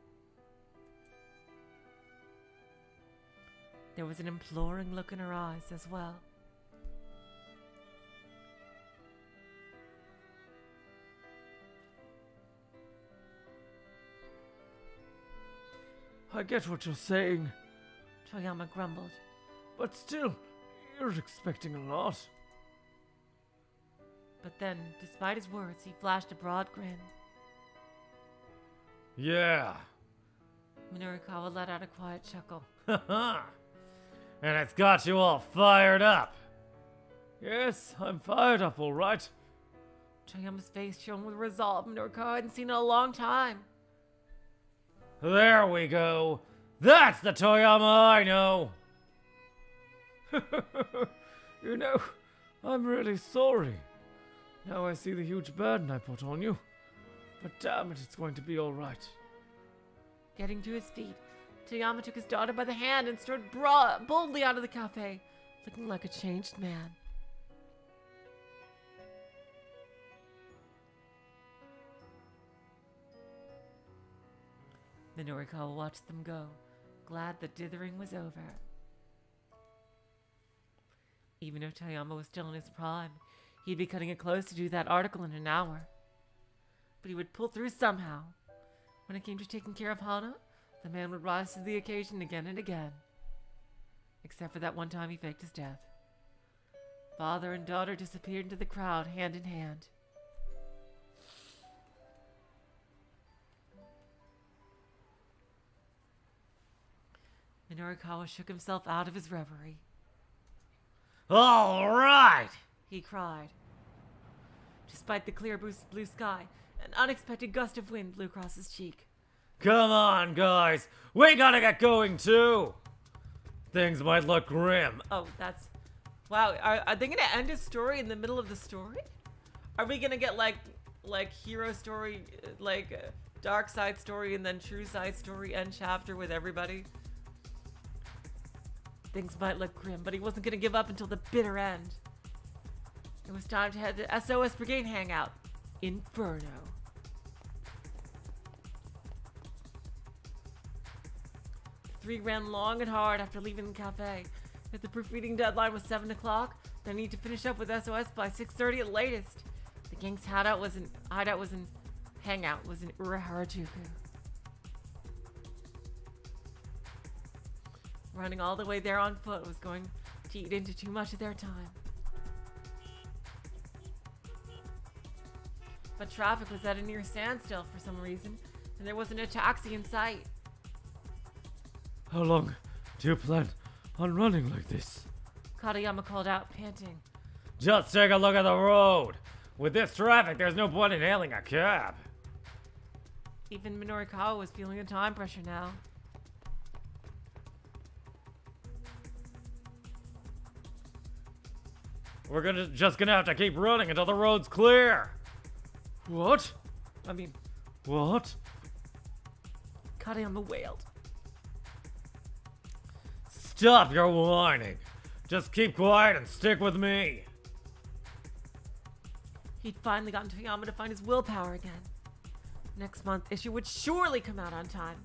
There was an imploring look in her eyes as well. I get what you're saying, Toyama grumbled. but still, you're expecting a lot. But then, despite his words, he flashed a broad grin. Yeah. Minorikawa let out a quiet chuckle. And it's got you all fired up. Yes, I'm fired up, all right. Toyama's face shone with resolve Minorikawa hadn't seen in a long time. There we go. That's the Toyama I know. You know, I'm really sorry. Now I see the huge burden I put on you. But damn it, it's going to be all right. Getting to his feet, Toyama took his daughter by the hand and strode boldly out of the cafe, looking like a changed man. Minorikawa watched them go, glad the dithering was over. Even if Toyama was still in his prime, he'd be cutting it close to do that article in an hour. But he would pull through somehow. When it came to taking care of Hana, the man would rise to the occasion again and again. Except for that one time he faked his death. Father and daughter disappeared into the crowd, hand in hand. Minorikawa shook himself out of his reverie. All right! He cried. Despite the clear blue sky, an unexpected gust of wind blew across his cheek. Come on, guys. We gotta get going, too. Things might look grim. Oh, that's... Wow, are they gonna end his story in the middle of the story? Are we gonna get, like hero story, dark side story, and then true side story end chapter with everybody? Things might look grim, but he wasn't going to give up until the bitter end. It was time to head to SOS Brigade Hangout, Inferno. The three ran long and hard after leaving the cafe. If the proofreading deadline was 7 o'clock, they need to finish up with SOS by 6:30 at latest. The gang's hangout was in Harajuku. Running all the way there on foot was going to eat into too much of their time. But traffic was at a near standstill for some reason, and there wasn't a taxi in sight. How long do you plan on running like this? Katayama called out, panting. Just take a look at the road. With this traffic, there's no point in hailing a cab. Even Minorikawa was feeling the time pressure now. We're just gonna have to keep running until the road's clear. What? I mean, What? Katayama wailed. Stop your whining. Just keep quiet and stick with me. He'd finally gotten Toyama to find his willpower again. Next month, issue would surely come out on time.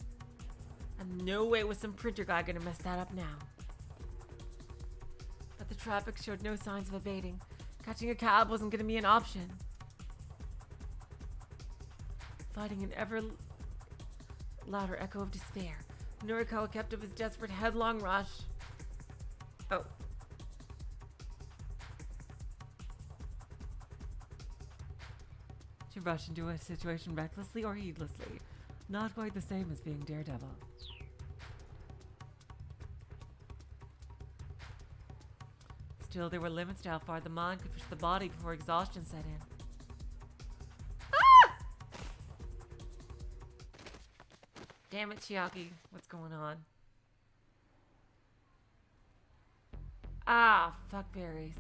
And no way was some printer guy gonna mess that up now. But the traffic showed no signs of abating. Catching a cab wasn't gonna be an option. Fighting an ever louder echo of despair, Minorikawa kept up his desperate headlong rush. Oh. To rush into a situation recklessly or heedlessly. Not quite the same as being Daredevil. Still, there were limits to how far the mind could push the body before exhaustion set in. Ah! Damn it, Chiaki. What's going on? Ah, fuck berries.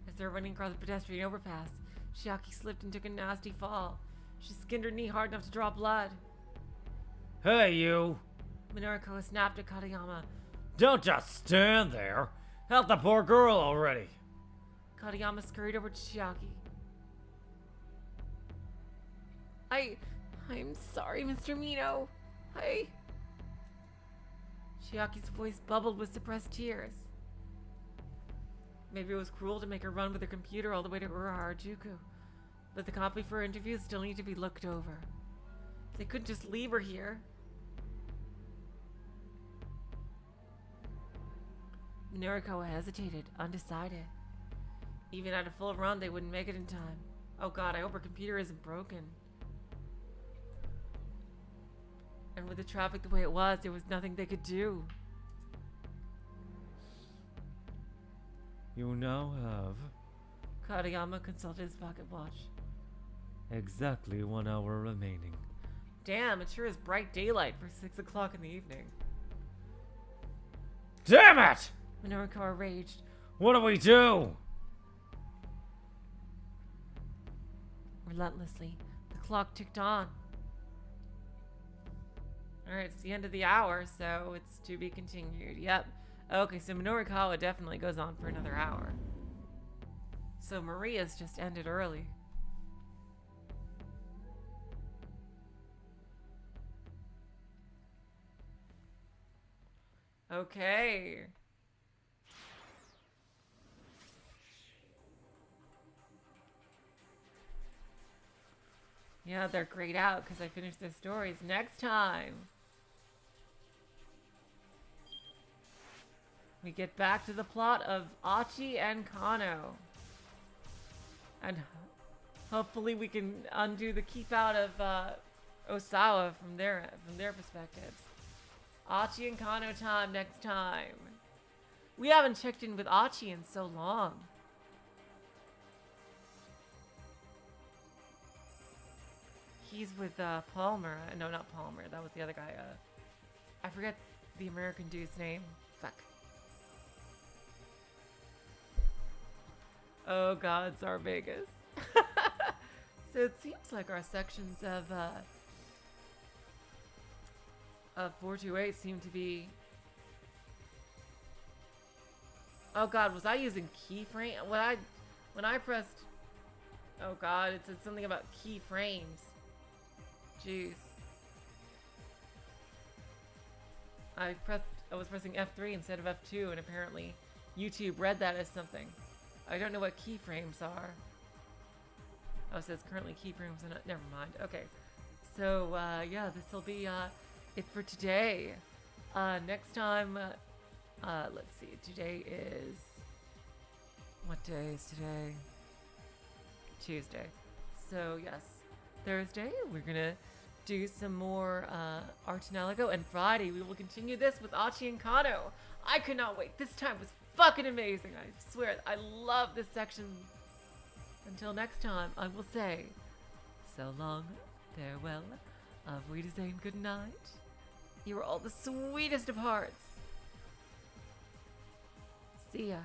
As they're running across the pedestrian overpass, Chiaki slipped and took a nasty fall. She skinned her knee hard enough to draw blood. Hey, you. Minorikawa snapped at Katayama. Don't just stand there. Help the poor girl already. Katayama scurried over to Chiaki. I'm sorry, Mr. Mino. Chiaki's voice bubbled with suppressed tears. Maybe it was cruel to make her run with her computer all the way to Harajuku, but the copy for her interview still needed to be looked over. They couldn't just leave her here. Minorikawa hesitated, undecided. Even at a full run, they wouldn't make it in time. Oh god, I hope her computer isn't broken. And with the traffic the way it was, there was nothing they could do. You now have Katayama consulted his pocket watch. exactly 1 hour remaining. Damn, it sure is bright daylight for 6 o'clock in the evening. Damn it! Minorikawa raged. What do we do? Relentlessly, the clock ticked on. Alright, it's the end of the hour, so it's to be continued. Yep. Okay, so Minorikawa definitely goes on for another hour. So Maria's just ended early. Okay. Yeah, they're grayed out because I finished their stories. Next time, we get back to the plot of Achi and Kano. And hopefully we can undo the keep out of Osawa from their perspectives. Achi and Kano time next time. We haven't checked in with Achi in so long. He's with Palmer. No, not Palmer. That was the other guy. I forget the American dude's name. Fuck. Oh God, Tsar Vegas. So it seems like our sections of 428 seem to be Oh god, was I using keyframe? When I pressed... Oh god, it said something about keyframes. Jeez. I was pressing F3 instead of F2, and apparently YouTube read that as something. I don't know what keyframes are. Oh, it says currently keyframes are not... Never mind. Okay. So, yeah, this will be, it for today. Next time, let's see. Today is... What day is today? Tuesday. So, yes. Thursday, we're gonna do some more, Art and Aligo. And Friday, we will continue this with Achi and Kano. I could not wait. This time was fucking amazing. I swear. I love this section. Until next time, I will say, so long, farewell, auf Wiedersehen, good night. You are all the sweetest of hearts. See ya.